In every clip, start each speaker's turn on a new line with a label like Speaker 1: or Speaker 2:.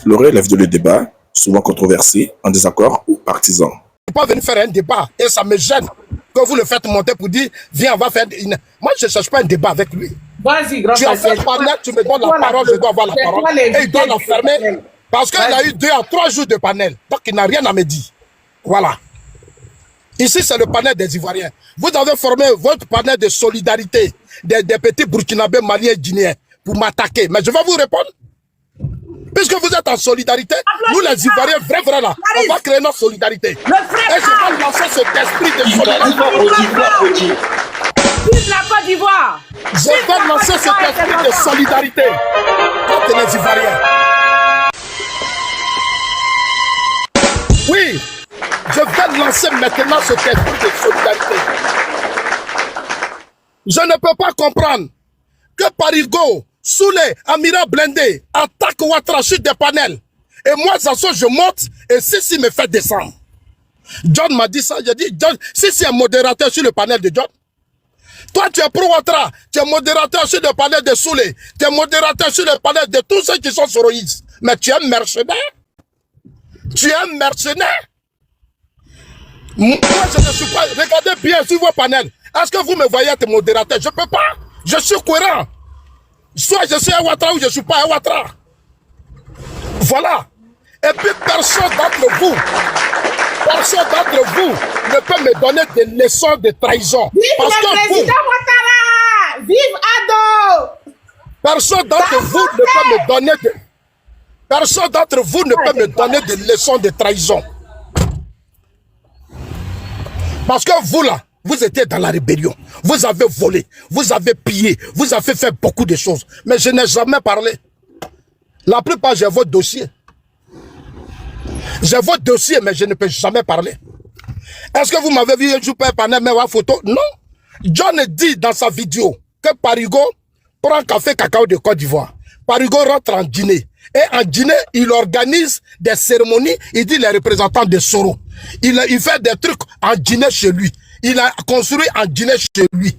Speaker 1: Le relève de le débat, souvent controversé, en désaccord ou partisan.
Speaker 2: Je ne peux pas venir faire un débat et ça me gêne que vous le faites monter pour dire viens, on va faire une... Moi, je ne cherche pas un débat avec lui.
Speaker 3: Vas-y, grand
Speaker 2: Tu as fait panel, tu me donnes la parole, je dois avoir la parole. Et il doit l'enfermer parce qu'il a eu 2 à 3 jours de panel. Donc, il n'a rien à me dire. Voilà. Ici, c'est le panel des Ivoiriens. Vous avez formé votre panel de solidarité des petits Burkinabés, Maliens, Guinéens pour m'attaquer. Mais je vais vous répondre. Puisque vous êtes en solidarité, nous les Ivoiriens, vrai là, on va créer notre solidarité. Et je vais lancer cet esprit de solidarité.
Speaker 3: Vive la Côte d'Ivoire!
Speaker 2: Je vais lancer cet esprit de solidarité contre les Ivoiriens. Oui, je vais lancer maintenant cet esprit de solidarité. Je ne peux pas comprendre que Parigo, Soulé, Amira Blindé, attaque Ouattara sur des panels. Et moi, Zasso, je monte et Sissi me fait descendre. John m'a dit ça, j'ai dit, John, Sissi est modérateur sur le panel de John. Toi, tu es pro Ouattara, tu es modérateur sur le panel de Soulé, tu es modérateur sur le panel de tous ceux qui sont soroïdes. Mais tu es un mercenaire. Tu es un mercenaire. Moi, je ne suis pas... Regardez bien sur vos panels. Est-ce que vous me voyez être modérateur? Je ne peux pas. Je suis cohérent. Soit je suis un Ouattara ou je ne suis pas un Ouattara. Voilà. Et puis personne d'entre vous ne peut me donner des leçons de trahison.
Speaker 3: Vive le président Ouattara! Vive Ado!
Speaker 2: Personne d'entre vous ne peut me donner de... Personne d'entre vous ne peut me donner des leçons de trahison. Parce que vous là, vous étiez dans la rébellion. Vous avez volé, vous avez pillé, vous avez fait beaucoup de choses. Mais je n'ai jamais parlé. La plupart, j'ai votre dossier. J'ai votre dossier, mais je ne peux jamais parler. Est-ce que vous m'avez vu un jour par panel, mais ma photo? Non. John dit dans sa vidéo que Parigo prend café cacao de Côte d'Ivoire. Parigo rentre en Guinée. Et en Guinée, il organise des cérémonies. Il dit les représentants de Soro. Il fait des trucs en Guinée chez lui. Il a construit en Guinée chez lui.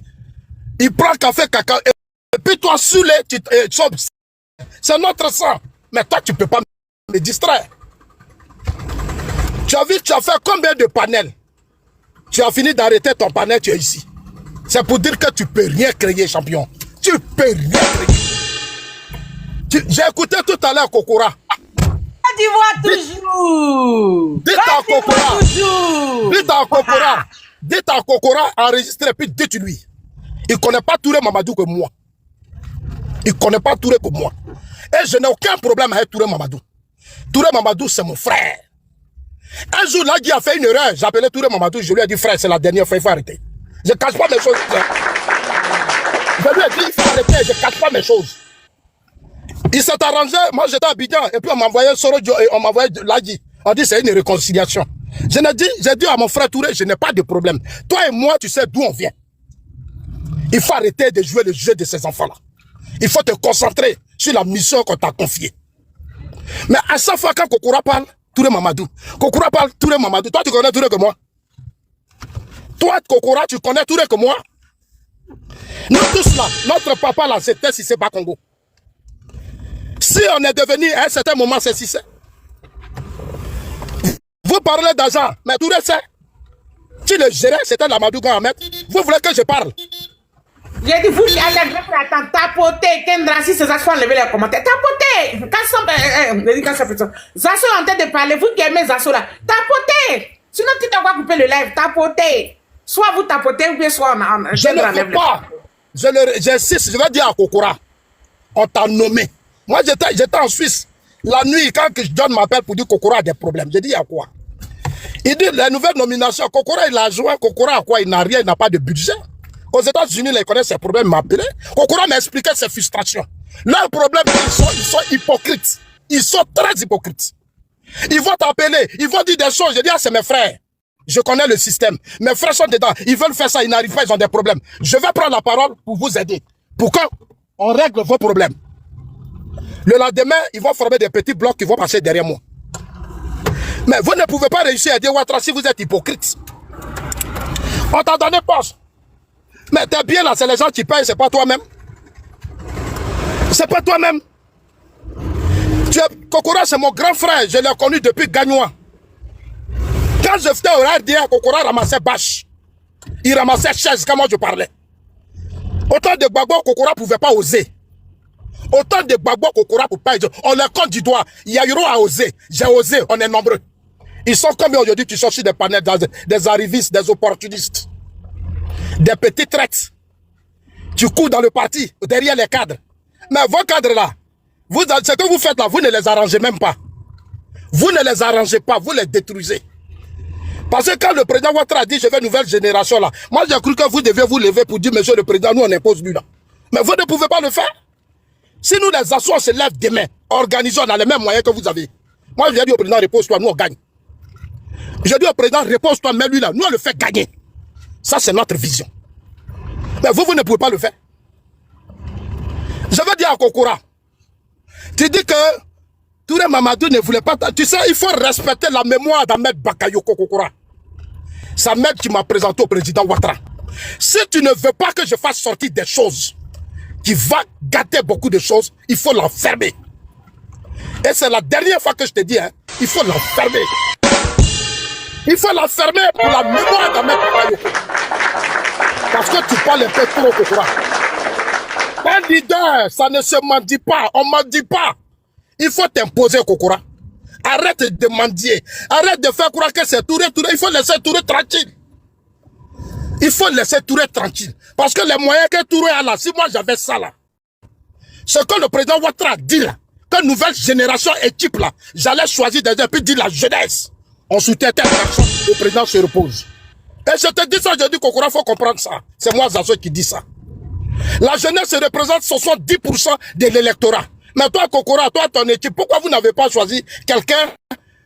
Speaker 2: Il prend café, cacao. Et puis toi, sous les... C'est notre sang. Mais toi, tu ne peux pas me distraire. Tu as vu, tu as fait combien de panels? Tu as fini d'arrêter ton panel, tu es ici. C'est pour dire que tu ne peux rien créer, champion. Tu ne peux rien créer. J'ai écouté tout à l'heure Kokora.
Speaker 3: Côte d'Ivoire toujours.
Speaker 2: Dites à Kokora. Dites à Kokora. Dites à Kokora enregistré, puis dites-lui. Il ne connaît pas Touré Mamadou que moi. Il ne connaît pas Touré que moi. Et je n'ai aucun problème avec Touré Mamadou. Touré Mamadou, c'est mon frère. Un jour, Nagui a fait une erreur. J'appelais Touré Mamadou, je lui ai dit, frère, c'est la dernière fois, il faut arrêter. Je ne cache pas mes choses. Je lui ai dit, il faut arrêter, je ne cache pas mes choses. Il s'est arrangé, moi j'étais à Abidjan, et puis on m'a envoyé Sorodio et on m'a envoyé Ladi. On dit c'est une réconciliation. J'ai dit à mon frère Touré, je n'ai pas de problème. Toi et moi, tu sais d'où on vient. Il faut arrêter de jouer le jeu de ces enfants-là. Il faut te concentrer sur la mission qu'on t'a confiée. Mais à chaque fois quand Kokora parle, Touré Mamadou. Kokora parle, Touré Mamadou. Toi, tu connais Touré que moi. Toi, Kokora, tu connais Touré que moi. Nous tous là, notre papa là, c'était Cissé Bakongo. Si on est devenu à un certain moment, c'est Cissé. Vous parlez d'argent, mais Touré sait. Tu le gérais, c'était Lamadou Ahmed. Vous voulez que je parle?
Speaker 3: J'ai dit, vous allez tapoter, Kendra, si ces actions enlever les commentaires. Tapoter! Zasso est en train de parler, vous qui aimez Zasso là. Tapotez! Sinon, tu dois couper le live. Tapotez! Soit vous tapotez, ou bien soit on
Speaker 2: je ne veux pas. J'insiste, je vais dire à Kokora. On t'a nommé. Moi, j'étais en Suisse. La nuit, quand John m'appelle pour dire que Kokora a des problèmes, j'ai dit, il y a quoi? Il dit, la nouvelle nomination, Kokora, il a joué. Kokora a quoi? Il n'a rien, il n'a pas de budget. Aux États-Unis, il connaît ses problèmes, il m'a appelé. Kokora m'a expliqué ses frustrations. Leur problème, ils sont hypocrites. Ils sont très hypocrites. Ils vont t'appeler, ils vont dire des choses. Je dis, ah, c'est mes frères. Je connais le système. Mes frères sont dedans. Ils veulent faire ça, ils n'arrivent pas, ils ont des problèmes. Je vais prendre la parole pour vous aider. Pour qu'on règle vos problèmes. Le lendemain, ils vont former des petits blocs qui vont passer derrière moi. Mais vous ne pouvez pas réussir à dire Ouattara si vous êtes hypocrite. On t'a donné poste. Mais t'es bien là, c'est les gens qui payent, c'est pas toi-même. C'est pas toi-même. Kokora, c'est mon grand frère. Je l'ai connu depuis Gagnois. Quand je faisais au RDA, Kokora ramassait bâche. Il ramassait chaise quand moi je parlais. Autant de Gbagbo, Kokora ne pouvait pas oser. Autant de Gbagbo, Kokora ne pouvait pas oser. On les compte du doigt. Yairo a osé. J'ai osé. On est nombreux. Ils sont comme aujourd'hui qui cherchent des panels, des arrivistes, des opportunistes. Des petits traites. Tu cours dans le parti, derrière les cadres. Mais vos cadres là, ce que vous faites là, vous ne les arrangez même pas. Vous ne les arrangez pas, vous les détruisez. Parce que quand le président Ouattara a dit, je veux une nouvelle génération là, moi j'ai cru que vous deviez vous lever pour dire, monsieur le président, nous on impose lui là. Mais vous ne pouvez pas le faire. Si nous les assos, on se lève demain, organisons dans les mêmes moyens que vous avez. Moi je dis au président, repose-toi, nous on gagne. Je dis au président, repose-toi, mais lui là, nous on le fait gagner. Ça c'est notre vision. Mais vous ne pouvez pas le faire. Je veux dire à Kokora, tu dis que Touré Mamadou ne voulait pas... Tu sais, il faut respecter la mémoire d'Ahmed Bakayoko Kokora. C'est Ahmed qui m'a présenté au président Ouattara. Si tu ne veux pas que je fasse sortir des choses qui vont gâter beaucoup de choses, il faut l'enfermer. Et c'est la dernière fois que je te dis, hein, il faut l'enfermer. Il faut l'enfermer pour la mémoire d'Ahmed Bakayoko. Parce que tu parles un peu trop, Kokora. Un leader, ça ne se mendie pas, on ne mendie pas. Il faut t'imposer, Kokora. Arrête de mendier. Arrête de faire croire que c'est Touré. Il faut laisser Touré tranquille. Il faut laisser Touré tranquille. Parce que les moyens que Touré a là, si moi j'avais ça là, ce que le président Ouattara dit là, que nouvelle génération équipe là, j'allais choisir des gens, puis dire la jeunesse. On soutient telle personne, le président se repose. Et je te dis ça, je dis Kokora, il faut comprendre ça. C'est moi Zazo qui dit ça. La jeunesse représente 70% de l'électorat. Mais toi, Kokora, toi, ton équipe, pourquoi vous n'avez pas choisi quelqu'un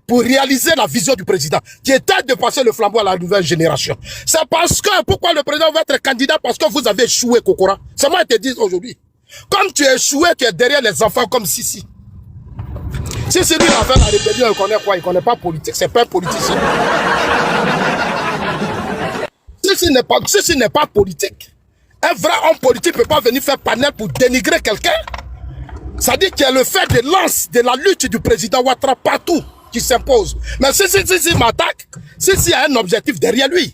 Speaker 2: pour réaliser la vision du président, qui était de passer le flambeau à la nouvelle génération? C'est parce que, pourquoi le président va être candidat? Parce que vous avez échoué, Kokora. C'est moi qui te dis aujourd'hui. Comme tu es échoué, tu es derrière les enfants comme Sissi. Sissi, lui, il a fait la rébellion, il connaît quoi? Il connaît pas politique, c'est pas un politicien. Sissi n'est pas politique. Un vrai homme politique ne peut pas venir faire panel pour dénigrer quelqu'un. Ça dit qu'il y a le fait de lance de la lutte du président Ouattara partout qui s'impose. Mais si m'attaque, si y a un objectif derrière lui,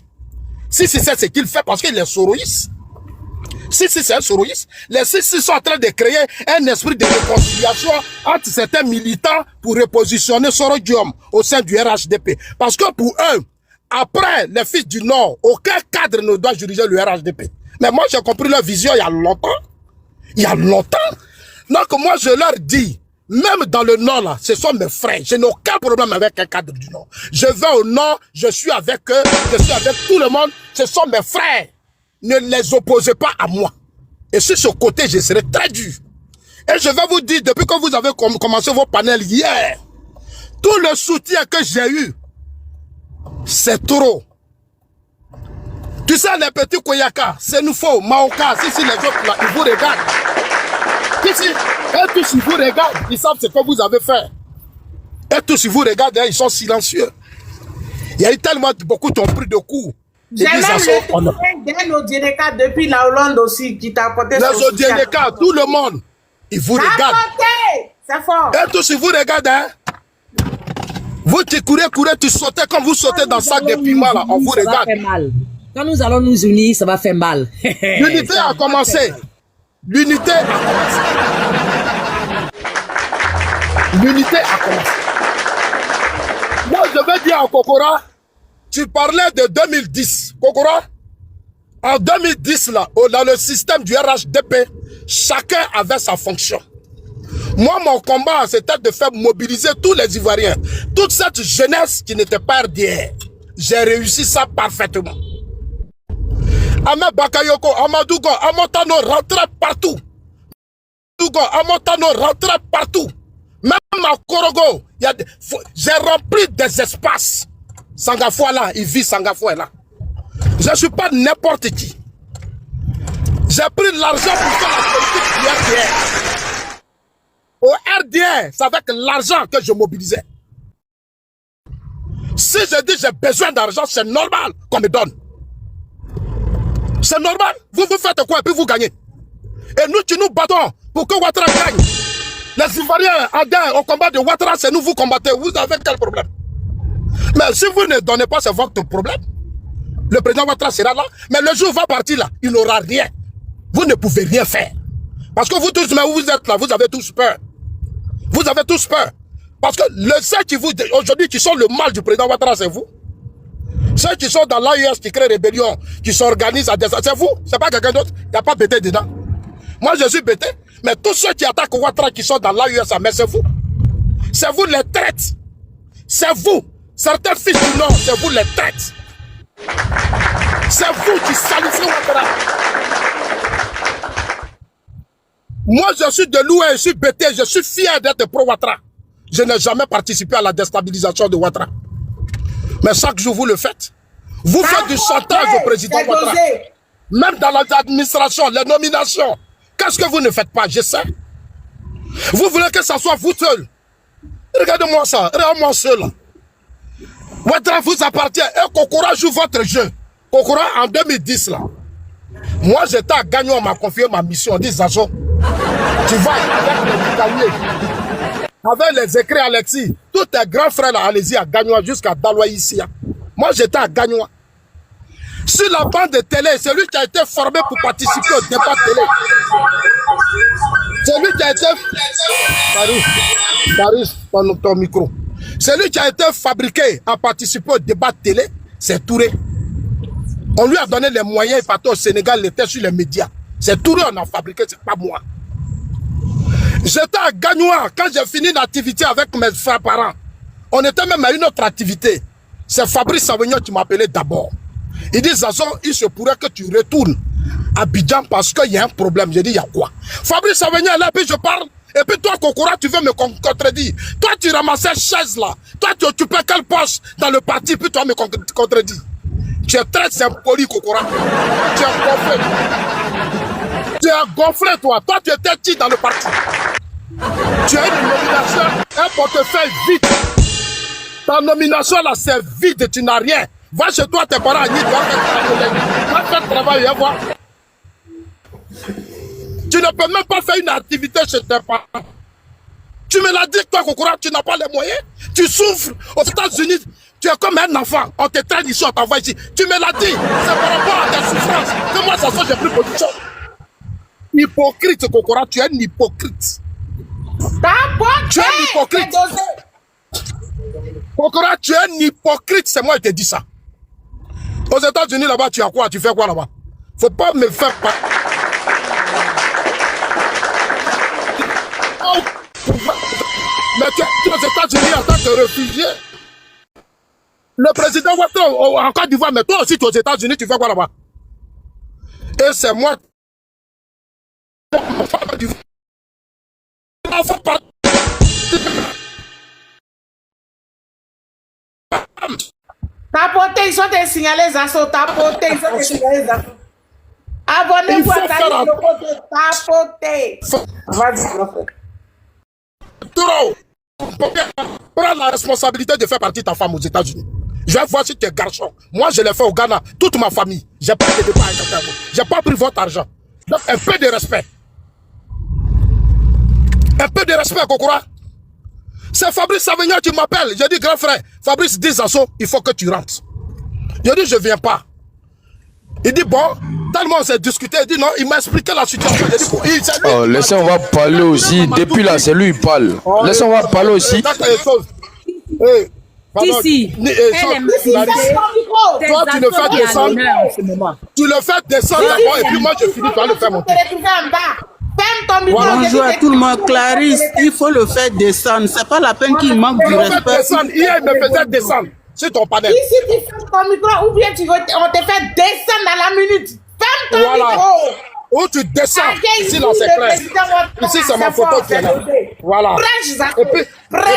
Speaker 2: si c'est ce qu'il fait parce qu'il est soroïste, si c'est un soroïste, les Sissi sont en train de créer un esprit de réconciliation entre certains militants pour repositionner Soro-Guillaume au sein du RHDP. Parce que pour eux, après les fils du Nord, aucun cadre ne doit diriger le RHDP. Mais moi, j'ai compris leur vision il y a longtemps. Il y a longtemps. Donc, moi, je leur dis, même dans le Nord, là, ce sont mes frères. Je n'ai aucun problème avec un cadre du Nord. Je vais au Nord, je suis avec eux, je suis avec tout le monde. Ce sont mes frères. Ne les opposez pas à moi. Et sur ce côté, je serai très dur. Et je vais vous dire, depuis que vous avez commencé vos panels hier, tout le soutien que j'ai eu, c'est trop. Tu sais, les petits Koyaka, c'est nous faux, Maoka, si les autres là, ils vous regardent. Et tous ils vous regardent, ils savent ce que vous avez fait. Et tous ils vous regardent, ils sont silencieux. Il y a eu tellement beaucoup qui ont pris de coups.
Speaker 3: J'ai même le Odieneka depuis la Hollande aussi qui t'a apporté son soutien.
Speaker 2: Les Odieneka, tout le monde, ils vous regardent.
Speaker 3: C'est fort.
Speaker 2: Et tous ils vous regardent, hein. Vous qui courez, tu sautez comme vous sautez dans le sac de piment là, on vous regarde.
Speaker 4: Quand nous allons nous unir, ça va faire mal.
Speaker 2: L'unité a commencé. L'unité a commencé. L'unité a commencé. Moi, je vais dire à Kokora, tu parlais de 2010. Kokora, en 2010, là, dans le système du RHDP, chacun avait sa fonction. Moi, mon combat, c'était de faire mobiliser tous les Ivoiriens. Toute cette jeunesse qui n'était pas RDR. J'ai réussi ça parfaitement. Ahmed Bakayoko, Amadougo, Amotano rentrait partout. Amotano rentrait partout. Même à Korogo, j'ai rempli des espaces. Sangafoua là, il vit Sangafoua là. Je ne suis pas n'importe qui. J'ai pris l'argent pour faire la politique du RDR. Au RDR, c'est avec l'argent que je mobilisais. Si je dis j'ai besoin d'argent, c'est normal qu'on me donne. C'est normal. Vous faites quoi et puis vous gagnez. Et nous, tu nous battons pour que Ouattara gagne. Les Ivoiriens adhèrent au combat de Ouattara, c'est nous vous combattez. Vous avez quel problème? Mais si vous ne donnez pas, c'est votre problème. Le président Ouattara sera là, mais le jour où il va partir là, il n'aura rien. Vous ne pouvez rien faire. Parce que vous tous, mais vous êtes là, vous avez tous peur. Vous avez tous peur. Parce que ceux qui vous, aujourd'hui, qui sont le mal du président Ouattara, c'est vous. Ceux qui sont dans l'AIS, qui créent rébellion, qui s'organisent à des... C'est vous, c'est pas quelqu'un d'autre. Il n'y a pas Bété dedans. Moi, je suis Bété, mais tous ceux qui attaquent Ouattara, qui sont dans l'AIS, mais c'est vous. C'est vous les traites. C'est vous. Certains fils du Nord, c'est vous les traites. C'est vous qui salissez Ouattara. Moi, je suis de Loué, je suis Bété, je suis fier d'être pro-Ouattara. Je n'ai jamais participé à la déstabilisation de Ouattara. Mais chaque jour, vous le faites. Vous faites du chantage au président Ouattara. Même dans l'administration, les nominations. Qu'est-ce que vous ne faites pas? Je sais. Vous voulez que ça soit vous seul. Regardez-moi ça. Regardez-moi seul. Ouattara vous appartient. Et Kokora joue votre jeu. Kokora, en 2010, là. Moi, j'étais à Gagnon, on m'a confié ma mission. On dit, Zazo, tu vas avec les avec les écrits Alexis, tous tes grands frères là, allez-y à Gagnois jusqu'à Daloa ici. Moi j'étais à Gagnois. Sur la bande de télé, c'est lui qui a été formé pour participer au débat télé. C'est lui qui a été... Paris, ton micro. C'est lui qui a été fabriqué à participer au débat télé, c'est Touré. On lui a donné les moyens, il partait au Sénégal, il était sur les médias. C'est Touré on a fabriqué, c'est pas moi. J'étais à Gagnois quand j'ai fini l'activité avec mes frères parents. On était même à une autre activité. C'est Fabrice Savignon qui m'appelait d'abord. Il dit, Zazo, il se pourrait que tu retournes à Abidjan parce qu'il y a un problème. J'ai dit, il y a quoi? Fabrice Savignon est là, puis je parle. Et puis toi, Kokora, tu veux me contredire. Toi, tu ramassais chaise là. Toi, tu occupais quel poste dans le parti, puis toi, me contredis. Tu es très impoli, Kokora. Tu es gonflé. Tu es gonflé, toi. Toi, tu étais qui dans le parti? Tu as une nomination, un portefeuille vide. Ta nomination là, c'est vide, tu n'as rien. Va chez toi, tes parents, tu vas faire le travail, viens voir. Tu ne peux même pas faire une activité chez tes parents. Tu me l'as dit, toi, Kokora, tu n'as pas les moyens. Tu souffres aux États-Unis. Tu es comme un enfant. On te traîne ici, on t'envoie ici. Tu me l'as dit. C'est par rapport à tes souffrances que moi, ça j'ai pris position. Hypocrite, Kokora, tu es un hypocrite. Tu es un hypocrite. Kokora, tu es un hypocrite. C'est moi qui te dis ça. Aux États-Unis, là-bas, tu as quoi? Tu fais quoi là-bas? Faut pas me faire pas. Mais tu es aux États-Unis en tant que réfugié. Le président Ouattara en Côte d'Ivoire, mais toi aussi, tu es aux États-Unis, tu fais quoi là-bas? Et c'est moi.
Speaker 3: Tapoter, ils sont des signalés Zazo. Tapoter, ils sont des signalés Zazo. Abonnez-vous à ta chaîne. Tapoter. Vas-y, prophète.
Speaker 2: Trop. Prends la responsabilité de faire partie de ta femme aux États-Unis. Je vais voir si tu es garçon. Moi, je l'ai fait au Ghana. Toute ma famille. J'ai pas de débat avec quelqu'un. J'ai pas pris votre argent. Donc, un peu de respect. Un peu de respect, Kokora. C'est Fabrice Savignon qui m'appelle. J'ai dit, grand frère, Fabrice dit Zazo, il faut que tu rentres. J'ai dit, je ne viens pas. Il dit, bon, tellement on s'est discuté, il dit non, il m'a expliqué la situation. J'ai dit, bon,
Speaker 5: oh, laissez-on va parler aussi. Depuis là, c'est lui qui parle. Laissez-on va parler aussi.
Speaker 4: Ici,
Speaker 2: toi, tu le fais descendre. Tu le fais descendre d'abord et puis moi, je finis par le faire monter.
Speaker 6: Bonjour à tout le monde. Clarisse, il faut le faire descendre. C'est pas la peine qu'il manque du respect.
Speaker 2: Hier, il me faisait descendre sur ton panel.
Speaker 3: Ici, tu fermes ton micro ou bien on te fait descendre dans la minute. Ferme ton micro.
Speaker 2: Où tu descends. Ici, là, c'est clair. Ici, c'est ma photo qui est là. Voilà. Et puis,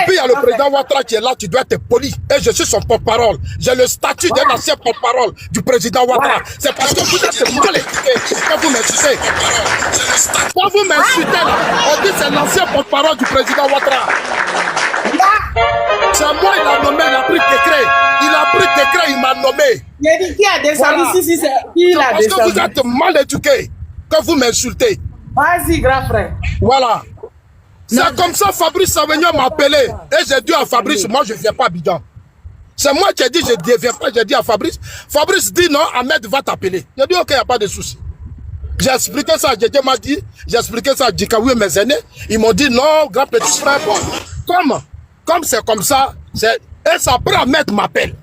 Speaker 2: il y a le président Ouattara qui est là. Tu dois être poli. Et je suis son porte-parole. J'ai le statut d'un ancien porte-parole du président Ouattara. C'est parce que vous êtes mal éduqués quand vous m'insultez. Quand vous m'insultez, là, on dit c'est l'ancien porte-parole du président Ouattara. C'est moi, il a nommé, il a pris décret. Il a pris décret, il m'a nommé.
Speaker 3: Il dit qui a descendu ici, c'est qui a descendu.
Speaker 2: Parce que vous êtes mal éduqués quand vous m'insultez.
Speaker 3: Vas-y, grand frère.
Speaker 2: Voilà. C'est comme ça Fabrice Savignon m'a appelé. Et j'ai dit à Fabrice, moi je ne viens pas à Abidjan. C'est moi qui ai dit, je ne viens pas. J'ai dit à Fabrice. Fabrice dit non, Ahmed va t'appeler. J'ai dit ok, il n'y a pas de souci. J'ai expliqué ça à Djedje m'a dit, j'ai expliqué ça à Djikawi et mes aînés. Ils m'ont dit non, grand petit frère, bon. Comme c'est comme ça, et ça après Ahmed m'appelle.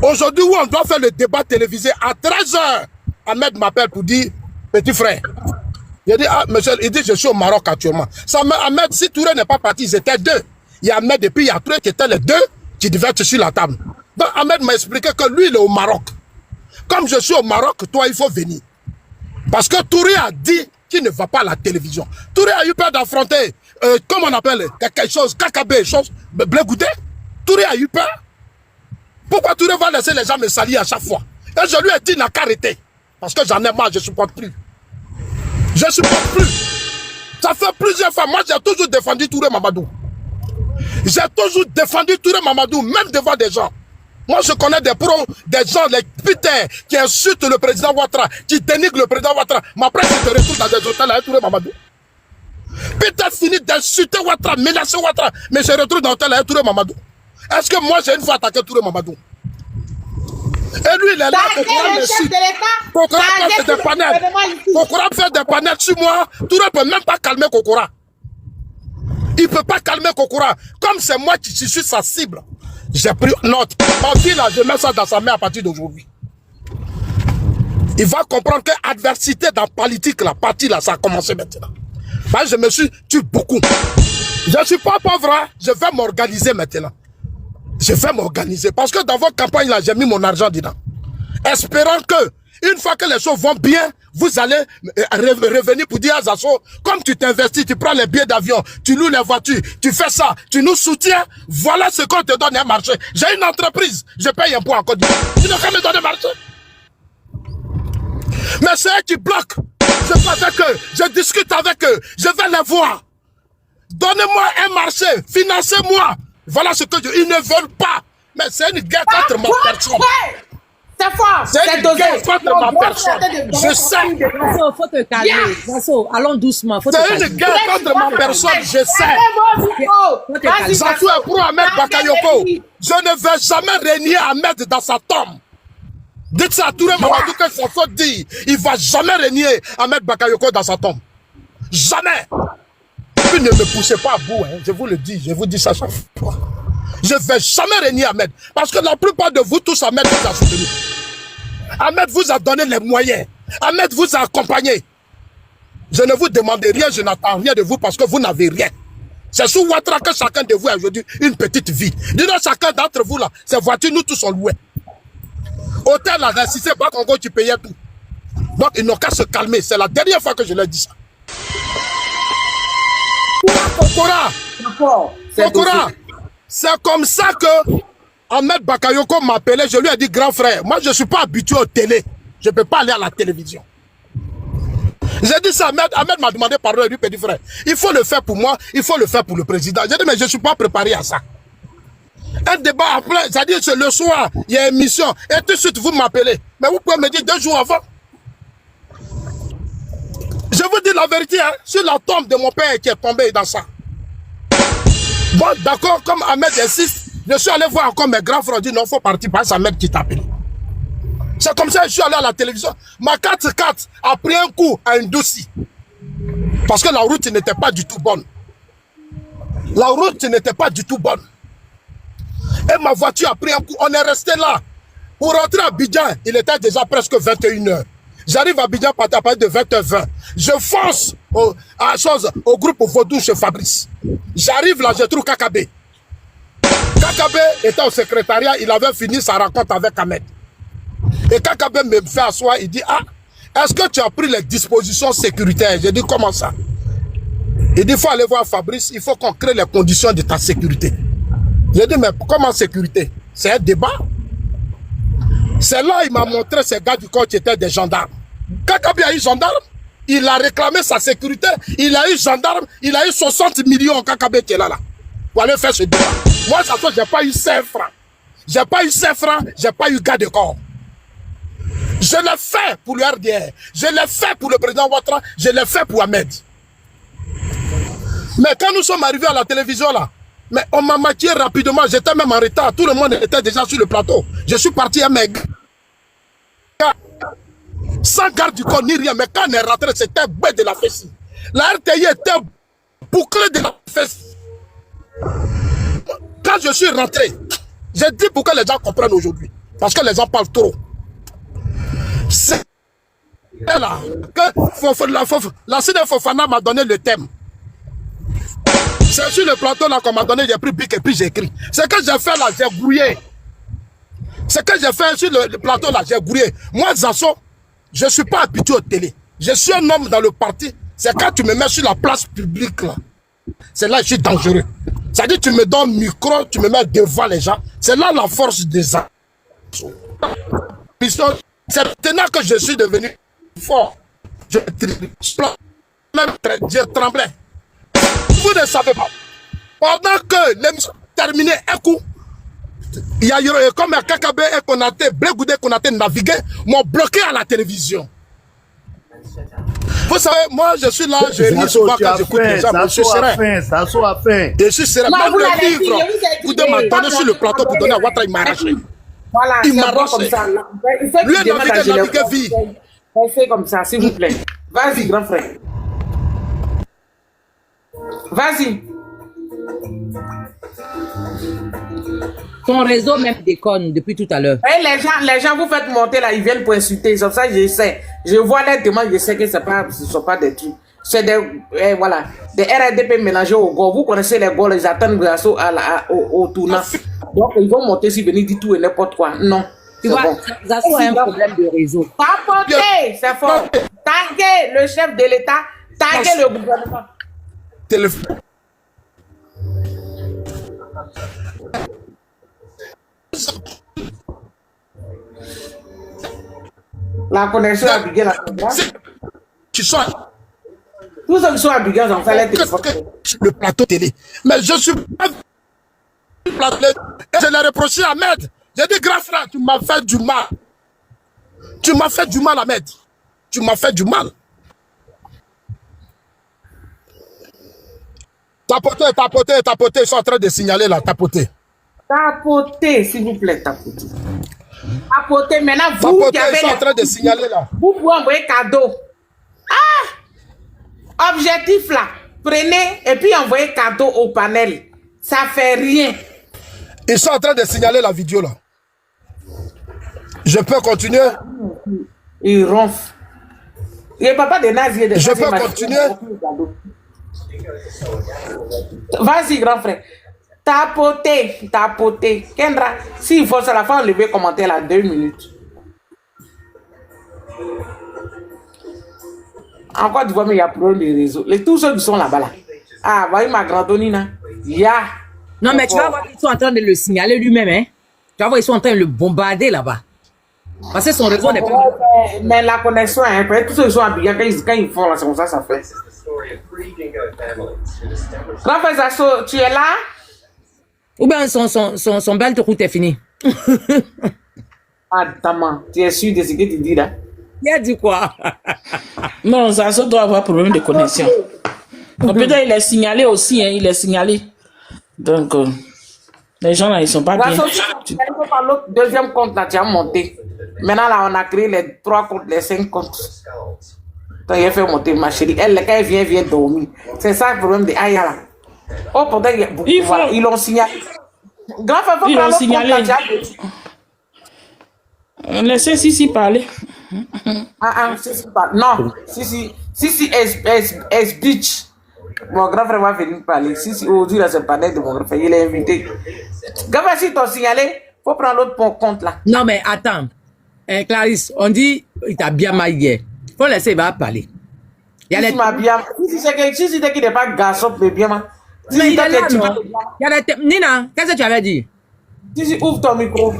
Speaker 2: Aujourd'hui où on doit faire le débat télévisé à 13h, Ahmed m'appelle pour dire, petit frère. Il dit, ah, monsieur, il dit, je suis au Maroc actuellement. Ça, Ahmed, si Touré n'est pas parti, ils étaient deux. Il y a Ahmed et puis il y a Touré qui étaient les deux qui devaient être sur la table. Donc Ahmed m'a expliqué que lui, il est au Maroc. Comme je suis au Maroc, toi, il faut venir. Parce que Touré a dit qu'il ne va pas à la télévision. Touré a eu peur d'affronter, comment on appelle, quelque chose, KKB, chose, Blé Goudé. Touré a eu peur. Pourquoi Touré va laisser les gens me salir à chaque fois? Et je lui ai dit, il n'a qu'à arrêter. Parce que j'en ai marre, je ne supporte plus. Je ne supporte plus. Ça fait plusieurs fois. Moi, j'ai toujours défendu Touré Mamadou. J'ai toujours défendu Touré Mamadou, même devant des gens. Moi, je connais des pros, des gens, les putains, qui insultent le président Ouattara, qui dénigrent le président Ouattara. Mais après, je te retrouve dans des hôtels avec Touré Mamadou. Putain, fini d'insulter Ouattara, menacer Ouattara, mais je retrouve dans l'hôtel avec Touré Mamadou. Est-ce que moi, j'ai une fois attaqué Touré Mamadou? Et lui, il est là, Kokora fait des panels. Kokora fait des panels sur moi. Touré ne peut même pas calmer Kokora. Il ne peut pas calmer Kokora. Comme c'est moi qui suis sa cible. J'ai pris note. Ma fille, là, je mets ça dans sa main à partir d'aujourd'hui. Il va comprendre que l'adversité dans la politique, la partie là, ça a commencé maintenant. Moi, je me suis tué beaucoup. Je ne suis pas pauvre, hein? Je vais m'organiser maintenant. Je vais m'organiser. Parce que dans votre campagne, là, j'ai mis mon argent dedans. Espérant que, une fois que les choses vont bien, vous allez revenir pour dire à Zasso, comme tu t'investis, tu prends les billets d'avion, tu loues les voitures, tu fais ça, tu nous soutiens, voilà ce qu'on te donne un marché. J'ai une entreprise, je paye un point en Côte d'Ivoire. Tu n'as qu'à me donner un marché. Mais c'est eux qui bloquent. Je parle avec eux, je discute avec eux, je vais les voir. Donnez-moi un marché, financez-moi. Voilà ce que ils ne veulent pas. Mais c'est une guerre contre ma personne.
Speaker 3: C'est fort.
Speaker 2: C'est une guerre contre ma personne. Je sais.
Speaker 4: Zasso, faut te calmer. Zasso, allons doucement.
Speaker 2: C'est une guerre contre ma personne, je sais. Zasso est pour Ahmed Bakayoko. Je ne vais jamais régner Ahmed dans sa tombe. Dites ça à Touré Mamadou que ça faut dire. Il ne va jamais régner Ahmed Bakayoko dans sa tombe. Jamais. Puis ne me poussez pas à bout, hein. Je vous le dis, je vous dis ça chaque fois. Je ne vais jamais régner Ahmed. Parce que la plupart de vous tous, Ahmed vous a soutenu. Ahmed vous a donné les moyens. Ahmed vous a accompagné. Je ne vous demande rien, je n'attends rien de vous parce que vous n'avez rien. C'est sous Ouattara que chacun de vous a aujourd'hui une petite vie. Dis-donc chacun d'entre vous là, ces voitures, nous tous on louait. Hôtel là, si c'est pas Congo, tu payais tout. Donc ils n'ont qu'à se calmer. C'est la dernière fois que je leur dis ça. Kokora, c'est comme ça que Ahmed Bakayoko m'appelait. Je lui ai dit grand frère, moi je ne suis pas habitué aux télé. Je ne peux pas aller à la télévision. J'ai dit ça, Ahmed m'a demandé pardon, lui petit frère. Il faut le faire pour moi, il faut le faire pour le président. J'ai dit mais je ne suis pas préparé à ça. Un débat après, c'est-à-dire que le soir, il y a une émission, et tout de suite vous m'appelez. Mais vous pouvez me dire 2 jours avant. Je vous dis la vérité, hein, sur la tombe de mon père qui est tombé dans ça. Bon, d'accord, comme Ahmed insiste, je suis allé voir encore mes grands frères, dit non, il faut partir, parce que Ahmed qui t'appelle. C'est comme ça que je suis allé à la télévision. Ma 4x4 a pris un coup à un dossier. Parce que la route n'était pas du tout bonne. La route n'était pas du tout bonne. Et ma voiture a pris un coup. On est resté là. Pour rentrer à Abidjan, il était déjà presque 21h. J'arrive à Abidjan à partir de 20h20. Je fonce au groupe Vaudou chez Fabrice. J'arrive là, je trouve KKB. KKB était au secrétariat, il avait fini sa rencontre avec Ahmed. Et KKB me fait asseoir, il dit, ah, est-ce que tu as pris les dispositions sécuritaires? J'ai dit, comment ça? Il dit, il faut aller voir Fabrice, il faut qu'on crée les conditions de ta sécurité. J'ai dit, mais comment sécurité? C'est un débat. C'est là il m'a montré ces gars du corps qui étaient des gendarmes. KKB a eu gendarme, il a réclamé sa sécurité, il a eu gendarme, il a eu 60 millions KKB qui est là. Pour aller faire ce débat. Moi, ça fait, j'ai pas eu 5 francs. J'ai pas eu 5 francs, j'ai pas eu gars de corps. Je l'ai fait pour le RDR, je l'ai fait pour le président Ouattara, je l'ai fait pour Ahmed. Mais quand nous sommes arrivés à la télévision là, mais on m'a maquillé rapidement, j'étais même en retard, tout le monde était déjà sur le plateau. Je suis parti à mes gars, sans garde du corps ni rien, mais quand on est rentré, c'était bête de la fesse. La RTI était bouclée de la fesse. Quand je suis rentré, j'ai dit pour que les gens comprennent aujourd'hui, parce que les gens parlent trop. C'est là que la CNF Fofana m'a donné le thème. C'est sur le plateau là qu'on m'a donné, j'ai pris bic et puis j'ai écrit. Ce que j'ai fait là, j'ai grouillé. Ce que j'ai fait sur le plateau là, j'ai grouillé. Moi, Zasso, je ne suis pas habitué aux télé. Je suis un homme dans le parti. C'est quand tu me mets sur la place publique là. C'est là que je suis dangereux. C'est-à-dire tu me donnes le micro, tu me mets devant les gens. C'est là la force des Zasso. C'est maintenant que je suis devenu fort. Je tremblais. Vous ne savez pas. Pendant que l'émission terminait un coup, il y a eu comme un KKB et Konaté, Blegoudé Konaté navigué, m'ont bloqué à la télévision. Vous savez, moi je suis là, je ris souvent quand j'écoute les gens, je suis serein.
Speaker 7: Ça soit fait.
Speaker 2: Je suis serein. Même le livre, vous m'a donné sur le plateau pour donner à Ouattara, il m'a arraché.
Speaker 3: Voilà,
Speaker 2: Il m'a
Speaker 3: bon comme ça.
Speaker 2: Lui, il navigué vie.
Speaker 3: Faites comme ça, s'il vous plaît. Vas-y, grand frère. Vas-y.
Speaker 4: Ton réseau même déconne depuis tout à l'heure.
Speaker 3: Les gens vous faites monter là, ils viennent pour insulter. Comme ça, je sais. Je vois les demandes, je sais que ce ne sont pas des trucs. C'est des, voilà, des RDP mélangés au go. Vous connaissez les go, ils attendent au tournant. Donc, ils vont monter si venir dire tout et n'importe quoi. Non.
Speaker 4: Tu vois, ça a un problème de réseau.
Speaker 3: Tapoter, c'est fort. Taguer le chef de l'État, taguer le gouvernement.
Speaker 2: Téléphone.
Speaker 3: La connexion à Biguel,
Speaker 2: Tu sors.
Speaker 3: Tous ceux qui sont à Biguel, ont fait les téléphones.
Speaker 2: Le plateau télé. Mais je suis pas. Je l'ai reproché à Ahmed. J'ai dit, grand frère, tu m'as fait du mal. Tu m'as fait du mal, Ahmed. Tu m'as fait du mal. Tapoter, ils sont en train de signaler là, tapoter.
Speaker 3: Tapoter, s'il vous plaît, tapoter. Tapoter, maintenant, vous
Speaker 2: Tapoter,
Speaker 3: qui avez
Speaker 2: ils sont en train de signaler là.
Speaker 3: vous pouvez envoyer cadeau. Ah! Objectif là, prenez et puis envoyez cadeau au panel. Ça fait rien.
Speaker 2: Ils sont en train de signaler la vidéo là. Je peux continuer?
Speaker 3: Il ronfle. Il n'est pas de nazi.
Speaker 2: Je peux continuer?
Speaker 3: Vas-y, grand frère. Tapoter. Kendra, s'il faut, ça la fin, lever commentaire là, 2 minutes. Encore, tu vois, mais il y a problème de réseau. Tous ceux qui sont là-bas là. Ah, voyez ma grandonina. Ya.
Speaker 4: Non, mais tu vas voir qu'ils sont en train de le signaler lui-même, hein. Tu vas voir, ils sont en train de le bombarder là-bas. Parce que son réseau n'est pas...
Speaker 3: Mais la connexion, hein, peut-être tous ceux qui sont habillés, quand ils font là, c'est comme ça fait. Grand frère Zasso, tu es là?
Speaker 4: Ou bien son bel de route est fini.
Speaker 3: Ah, maman, tu es sûr de ce que tu dis là?
Speaker 4: Il a dit quoi?
Speaker 6: Non, Zazo doit avoir problème de connexion. Peut-être il est signalé aussi, hein, il est signalé. Donc, les gens là, ils sont pas bien.
Speaker 3: Zasso, tu peux par l'autre deuxième compte là, tu as monté. Maintenant là, on a créé les 3 comptes, les 5 comptes. Donc, il a fait monter ma chérie. Elle, quand elle vient dormir. C'est ça le problème de Aya là. Oh, pourtant, ils l'ont signalé. Grand frère, faut prendre l'autre compte là.
Speaker 6: Laissez Sissi parler.
Speaker 3: Sissi parle. Non, Sissi est bitch. Mon grand frère va venir parler. Sissi, aujourd'hui, là, c'est le panel de mon grand frère. Il est invité. Grand frère, si t'as signalé, faut prendre l'autre compte là.
Speaker 4: Non, mais attends. Clarisse, on dit, il t'a bien mal hier. Faut laisser, il va parler. Il y a les...
Speaker 3: Si c'est qu'il n'est pas garçon, mais bien, man.
Speaker 4: Mais il y a là, non? Il y a des... Nina, qu'est-ce que tu avais dit?
Speaker 3: Si, ouvre ton micro.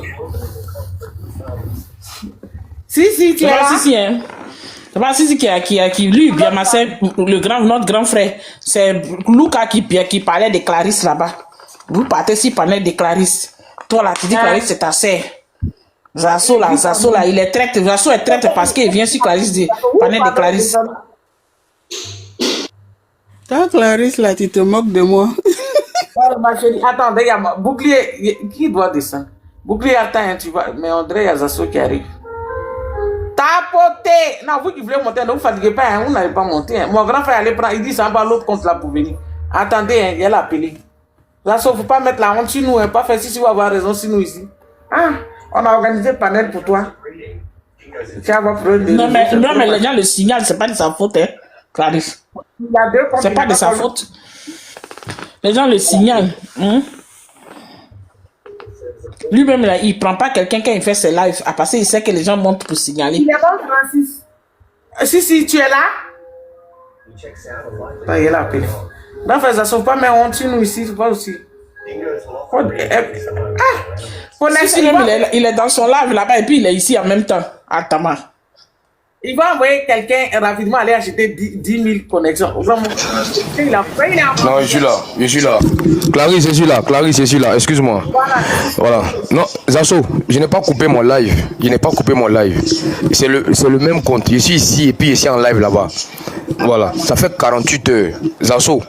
Speaker 3: Si, tu es là.
Speaker 6: Si, hein. C'est pas Sissi qui lui, bien, c'est notre grand frère. C'est Lucas qui parlait de Clarisse là-bas. Vous partez si parlait de Clarisse. Toi là, tu dis Clarisse, c'est ta sœur. Zasso là, il est traite. Zasso est traite parce qu'il vient sur Clarisse, parler de Clarisse. Toi, Clarisse, là, tu te moques de moi.
Speaker 3: Oh, ma chérie, attendez, il y a Bouclier. Qui doit descendre? Bouclier, attends, hein, tu vas. Mais André, il y a Zasso qui arrive. Tapoter! Non, vous qui voulez monter, ne vous fatiguez pas, hein, vous n'allez pas monter. Hein. Mon grand frère allait prendre, il dit ça va l'autre compte là pour venir. Attendez, hein, il a appelé. Zasso, il ne faut pas mettre la honte sur nous, hein, pas faire si vous avez raison sur nous ici. Ah, on a organisé le panel pour toi.
Speaker 6: Non, mais les gens le signalent, c'est pas de sa faute, hein, Clarisse. C'est pas de sa faute. Les gens le signalent. Hein? Lui-même, là, il prend pas quelqu'un quand il fait ses lives. À passer, il sait que les gens montent pour signaler.
Speaker 3: Il est bon, Francis. Si, tu es là? Ah, il est là, appelé. Non, ça ne sauve pas, mais on tue nous ici, c'est pas aussi.
Speaker 6: Si, il est dans son live là-bas et puis il est ici en même temps, à Tama.
Speaker 3: Il va envoyer quelqu'un rapidement aller acheter 10 000 connexions. Vraiment.
Speaker 5: Non, je suis là. Clarisse, je suis là. Excuse-moi. Voilà. Non, Zasso, je n'ai pas coupé mon live. C'est le même compte. Je suis ici et puis je suis en live là-bas. Voilà. Ça fait 48 heures. Zasso,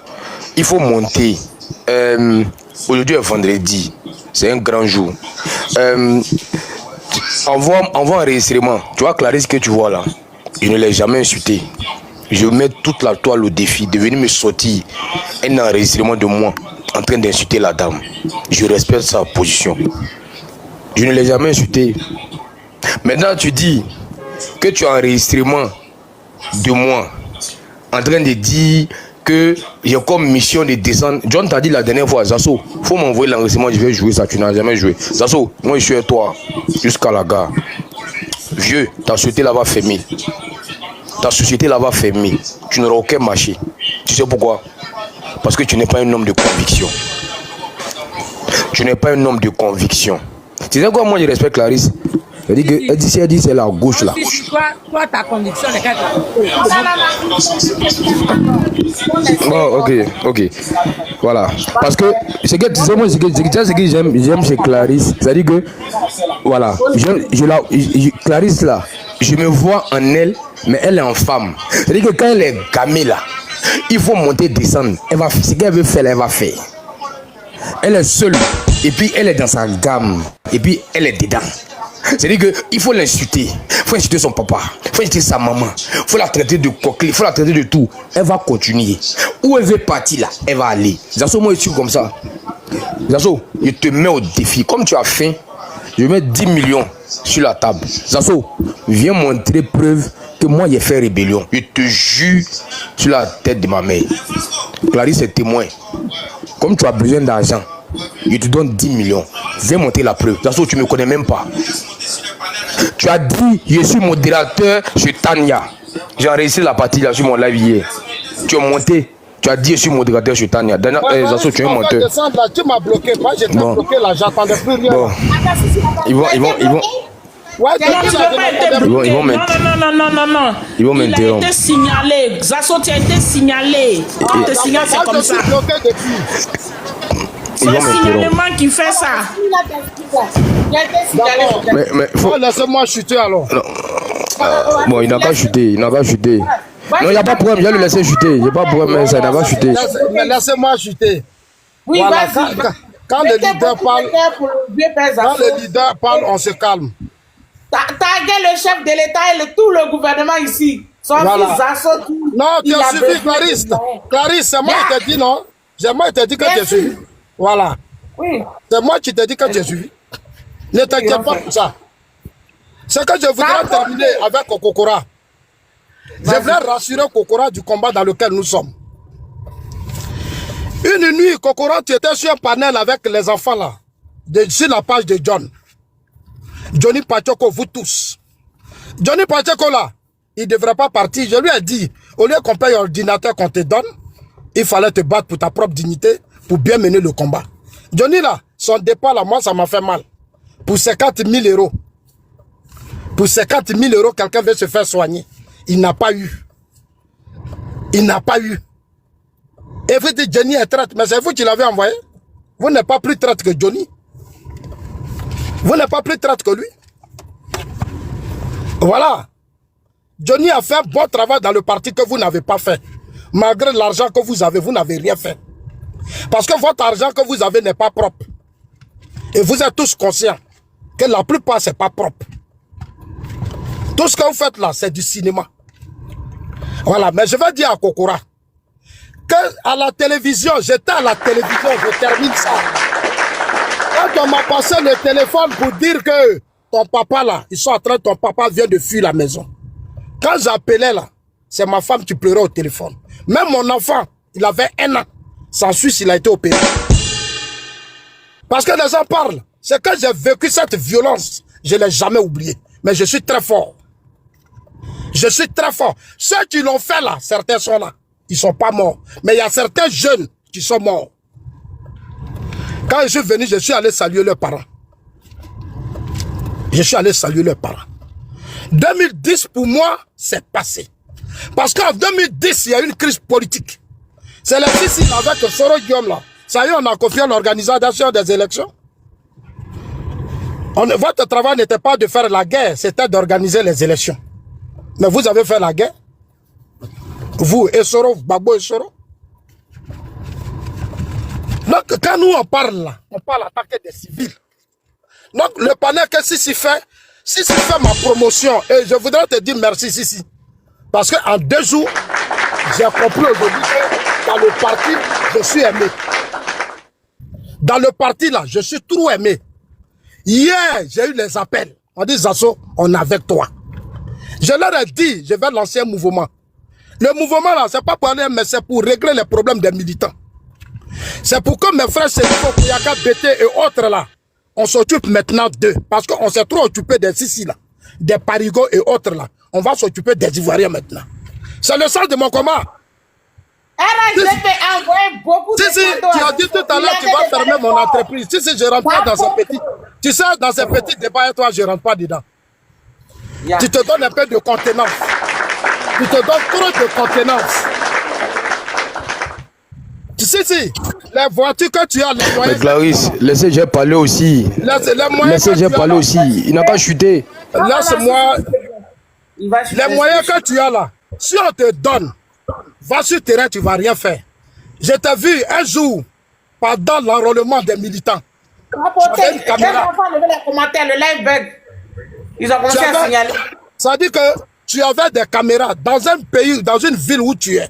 Speaker 5: il faut monter. Aujourd'hui est vendredi. C'est un grand jour. Envoie un enregistrement. Tu vois Clarisse que tu vois là. Je ne l'ai jamais insulté. Je mets toute la toile au défi de venir me sortir un enregistrement de moi en train d'insulter la dame. Je respecte sa position. Je ne l'ai jamais insulté. Maintenant tu dis que tu as un enregistrement de moi en train de dire que j'ai comme mission de descendre. John t'a dit la dernière fois, Zasso, faut m'envoyer l'enregistrement, je vais jouer ça, tu n'as jamais joué. Zasso, moi je suis avec toi jusqu'à la gare. Vieux, ta société là va fermer. Tu n'auras aucun marché. Tu sais pourquoi? Parce que tu n'es pas un homme de conviction. Tu sais quoi, moi je respecte Clarisse. Elle dit c'est la gauche là.
Speaker 4: Toi, ta conviction, les gars.
Speaker 5: Oh, ok. Voilà. Parce que ce que j'aime chez Clarisse, c'est-à-dire que, voilà, Clarisse là, je me vois en elle, mais elle est en femme. C'est-à-dire que quand elle est gamée là, il faut monter, descendre. Ce qu'elle veut faire, elle va faire. Elle est seule, et puis elle est dans sa gamme, et puis elle est dedans. C'est-à-dire qu'il faut l'insulter, il faut insulter son papa, il faut insulter sa maman, il faut la traiter de coquille, il faut la traiter de tout. Elle va continuer. Où elle veut partir là, elle va aller. Zasso, moi je suis comme ça. Zasso, je te mets au défi. Comme tu as faim, je vais mettre 10 millions sur la table. Zasso, viens montrer preuve que moi j'ai fait rébellion. Je te jure sur la tête de ma mère. Clarisse est témoin. Comme tu as besoin d'argent, je te donne 10 millions. Viens montrer la preuve. Zasso, tu ne me connais même pas. Tu as dit, je suis modérateur chez Tania. J'ai enregistré la partie là sur mon live hier. Tu as monté. Tu as dit, je suis modérateur chez Tania. Zasso, tu es un menteur.
Speaker 2: Tu m'as bloqué. Moi, j'étais bloqué là. J'attendais plus rien.
Speaker 5: Bon. Ils vont.
Speaker 2: Ouais,
Speaker 5: ils vont mettre.
Speaker 6: Non.
Speaker 5: Ils vont
Speaker 6: Il a
Speaker 5: m'interrompre.
Speaker 6: été signalé. Zasso, tu as été signalé. On te signale, c'est comme ça. C'est le signalement qui fait ça.
Speaker 5: Mais faut...
Speaker 2: Laissez-moi chuter alors.
Speaker 5: Bon, il n'a qu'à chuter. Non, il n'y a pas de problème. Je vais le laisser chuter. Il n'y a pas de problème, mais ça n'a pas chuter.
Speaker 2: Laissez-moi chuter.
Speaker 3: Oui,
Speaker 2: voilà,
Speaker 3: vas-y.
Speaker 2: Quand le leader parle, on se calme.
Speaker 3: Taguez le chef de l'État et tout le gouvernement ici. Son fils Zasso.
Speaker 2: Non, tu as suivi Clarisse. Clarisse, c'est moi qui t'ai dit non. C'est moi qui t'ai dit que tu as suivi. Voilà.
Speaker 3: Oui.
Speaker 2: C'est moi qui t'ai dit que tu as suivi. Ne t'inquiète pas pour ça. C'est que je voudrais terminer avec Kokora. Je voudrais rassurer Kokora du combat dans lequel nous sommes. Une nuit, Kokora, tu étais sur un panel avec les enfants là, sur la page de John. Johnny Pachoko, vous tous. Johnny Pachoko là, il ne devrait pas partir. Je lui ai dit, au lieu qu'on paye l'ordinateur qu'on te donne, il fallait te battre pour ta propre dignité, pour bien mener le combat. Johnny là, son départ là, moi ça m'a fait mal. Pour 50 000 euros. Pour 50 000 euros, quelqu'un veut se faire soigner. Il n'a pas eu. Il n'a pas eu. Et vous dites Johnny est traite, mais c'est vous qui l'avez envoyé. Vous n'êtes pas plus traite que Johnny. Vous n'êtes pas plus traite que lui. Voilà. Johnny a fait un bon travail dans le parti que vous n'avez pas fait. Malgré l'argent que vous n'avez rien fait. Parce que votre argent que vous avez n'est pas propre. Et vous êtes tous conscients que la plupart, c'est pas propre. Tout ce que vous faites là, c'est du cinéma. Voilà, mais je vais dire à Kokora que à la télévision, j'étais à la télévision, je termine ça. Quand on m'a passé le téléphone pour dire que ton papa là, ton papa vient de fuir la maison. Quand j'appelais là, c'est ma femme qui pleurait au téléphone. Même mon enfant, il avait 1 an. Sans Suisse, il a été opéré. Parce que les gens parlent. C'est que j'ai vécu cette violence. Je ne l'ai jamais oublié. Mais je suis très fort. Je suis très fort. Ceux qui l'ont fait là, certains sont là. Ils ne sont pas morts. Mais il y a certains jeunes qui sont morts. Quand je suis venu, je suis allé saluer leurs parents. Je suis allé saluer leurs parents. 2010, pour moi, c'est passé. Parce qu'en 2010, il y a eu une crise politique. C'est les Sissi avec Soro Guillaume là. Ça y est, on a confié l'organisation des élections. Votre travail n'était pas de faire la guerre, c'était d'organiser les élections. Mais vous avez fait la guerre. Vous et Soro, Babo et Soro. Donc, quand nous on parle là, on parle attaquer des civils. Donc, le panel que Sissi fait ma promotion. Et je voudrais te dire merci Sissi. Parce qu'en 2 jours, j'ai compris aujourd'hui que dans le parti, je suis aimé. Dans le parti là, je suis trop aimé. Hier, j'ai eu les appels. On dit Zasso, on est avec toi. Je leur ai dit, je vais lancer un mouvement. Le mouvement là, c'est pas pour aller, mais c'est pour régler les problèmes des militants. C'est pour que mes frères Sénifo, Kouyaka, BT et autres là, on s'occupe maintenant d'eux. Parce qu'on s'est trop occupé des Sissi là, des Parigots et autres là. On va s'occuper des Ivoiriens maintenant. C'est le sens de mon combat.
Speaker 3: Je t'ai envoyé beaucoup de cadeaux.
Speaker 2: Tu as dit tout à l'heure que tu vas fermer mon entreprise. Si je rentre pas dans ces petits... Tu sais, dans ces petits débats, toi, je ne rentre pas dedans. Tu te donnes un peu de contenance. Tu te donnes trop de contenance. Tu sais, les voitures que tu as, les moyens...
Speaker 5: Mais Clarisse, laissez j'ai parler aussi. Laissez j'ai parler aussi. Il n'a pas chuté.
Speaker 2: Laisse-moi... Les moyens que tu as là, si on te donne, va sur le terrain, tu ne vas rien faire. Je t'ai vu un jour, pendant l'enrôlement des militants.
Speaker 3: Les enfants levaient les commentaires, le live bug. Ils ont commencé à signaler.
Speaker 2: Ça dit que tu avais des caméras dans un pays, dans une ville où tu es.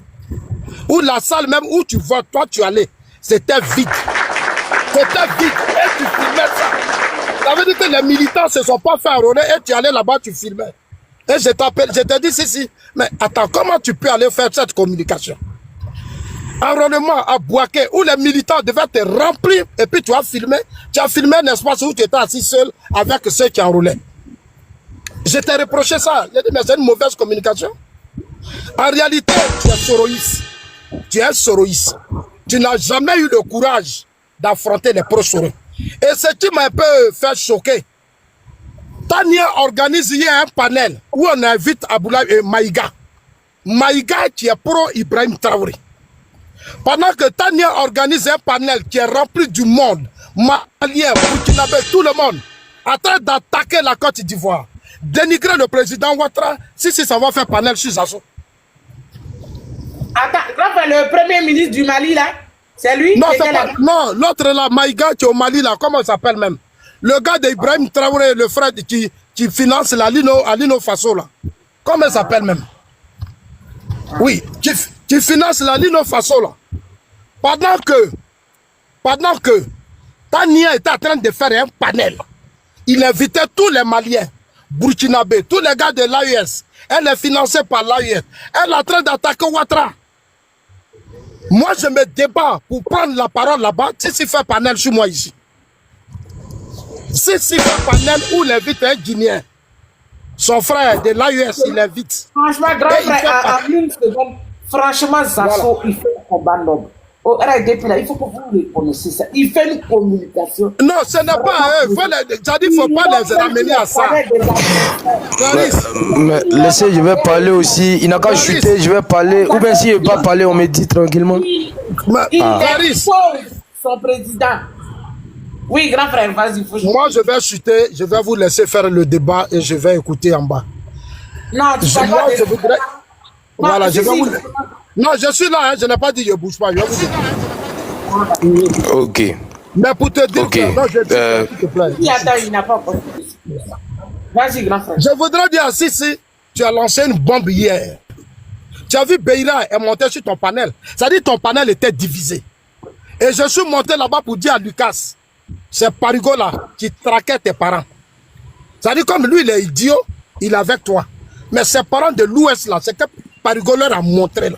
Speaker 2: Où la salle même où tu vois, toi tu allais, c'était vide. C'était vide. Et tu filmais ça. Ça veut dire que les militants ne se sont pas fait enrôler et tu allais là-bas, tu filmais. Et je t'appelle, je te dis si, mais attends, comment tu peux aller faire cette communication? Enrôlement à Bouaké, où les militants devaient te remplir, et puis tu as filmé un espace où tu étais assis seul avec ceux qui enrôlaient. Je t'ai reproché ça, j'ai dit, mais c'est une mauvaise communication. En réalité, tu es soroïste. Tu es soroïste. Tu n'as jamais eu le courage d'affronter les pro-sorés. Et ce qui m'a un peu fait choquer, Tania organise hier un panel où on invite Aboulaye et Maïga. Maïga qui est pro Ibrahim Traoré. Pendant que Tania organise un panel qui est rempli du monde, Malien, Burkinabé, tout le monde, en train d'attaquer la Côte d'Ivoire, dénigrer le président Ouattara, si ça va faire panel sur Zasso.
Speaker 3: Attends, le premier ministre du Mali là, c'est lui?
Speaker 2: Non, l'autre là, Maïga qui est au Mali là, comment il s'appelle même? Le gars d'Ibrahim Traoré, le frère qui finance la Lino Faso là. Comment il s'appelle même? Oui, qui finance la Lino Faso là. Pendant que Tania était en train de faire un panel, il invitait tous les Maliens, Burkinabé, tous les gars de l'AES. Elle est financée par l'AES. Elle est en train d'attaquer Ouattara. Moi, je me débat pour prendre la parole là-bas. Si fait panel sur moi ici. Si fait panel où il invite un Guinéen, son frère de l'AES, il invite.
Speaker 3: Franchement, grand frère, en une seconde, franchement, Zasso, il fait un combat noble. Au RDP, là, il faut que vous le connaissiez ça. Il fait une communication.
Speaker 2: Non, ce n'est pas eux. Il ne faut pas les ramener à ça.
Speaker 5: Mais laissez, je vais parler aussi. Il n'a qu'à chuter, je vais parler. Ou bien s'il ne veut pas parler, on me dit tranquillement.
Speaker 3: Il expose son président. Oui, grand frère, vas-y.
Speaker 2: Moi, je vais chuter, je vais vous laisser faire le débat et je vais écouter en bas.
Speaker 3: Non, tu vas
Speaker 2: je voudrais... Voilà, je vais vous... Non, je suis là, hein, je n'ai pas dit je ne bouge pas. Je vais vous dire.
Speaker 5: Ok.
Speaker 2: Mais pour te dire
Speaker 5: Ok.
Speaker 2: non, je dis, s'il te plaît.
Speaker 3: Attends, il n'a pas encore. Vas-y, grand frère.
Speaker 2: Je voudrais dire à Sissi, tu as lancé une bombe hier. Tu as vu Beira est monté sur ton panel. Ça dit ton panel était divisé. Et je suis monté là-bas pour dire à Lucas, c'est Parigo là qui traquait tes parents. Ça dit comme lui il est idiot, il est avec toi. Mais ses parents de l'Ouest là, c'est que Parigo leur a montré là.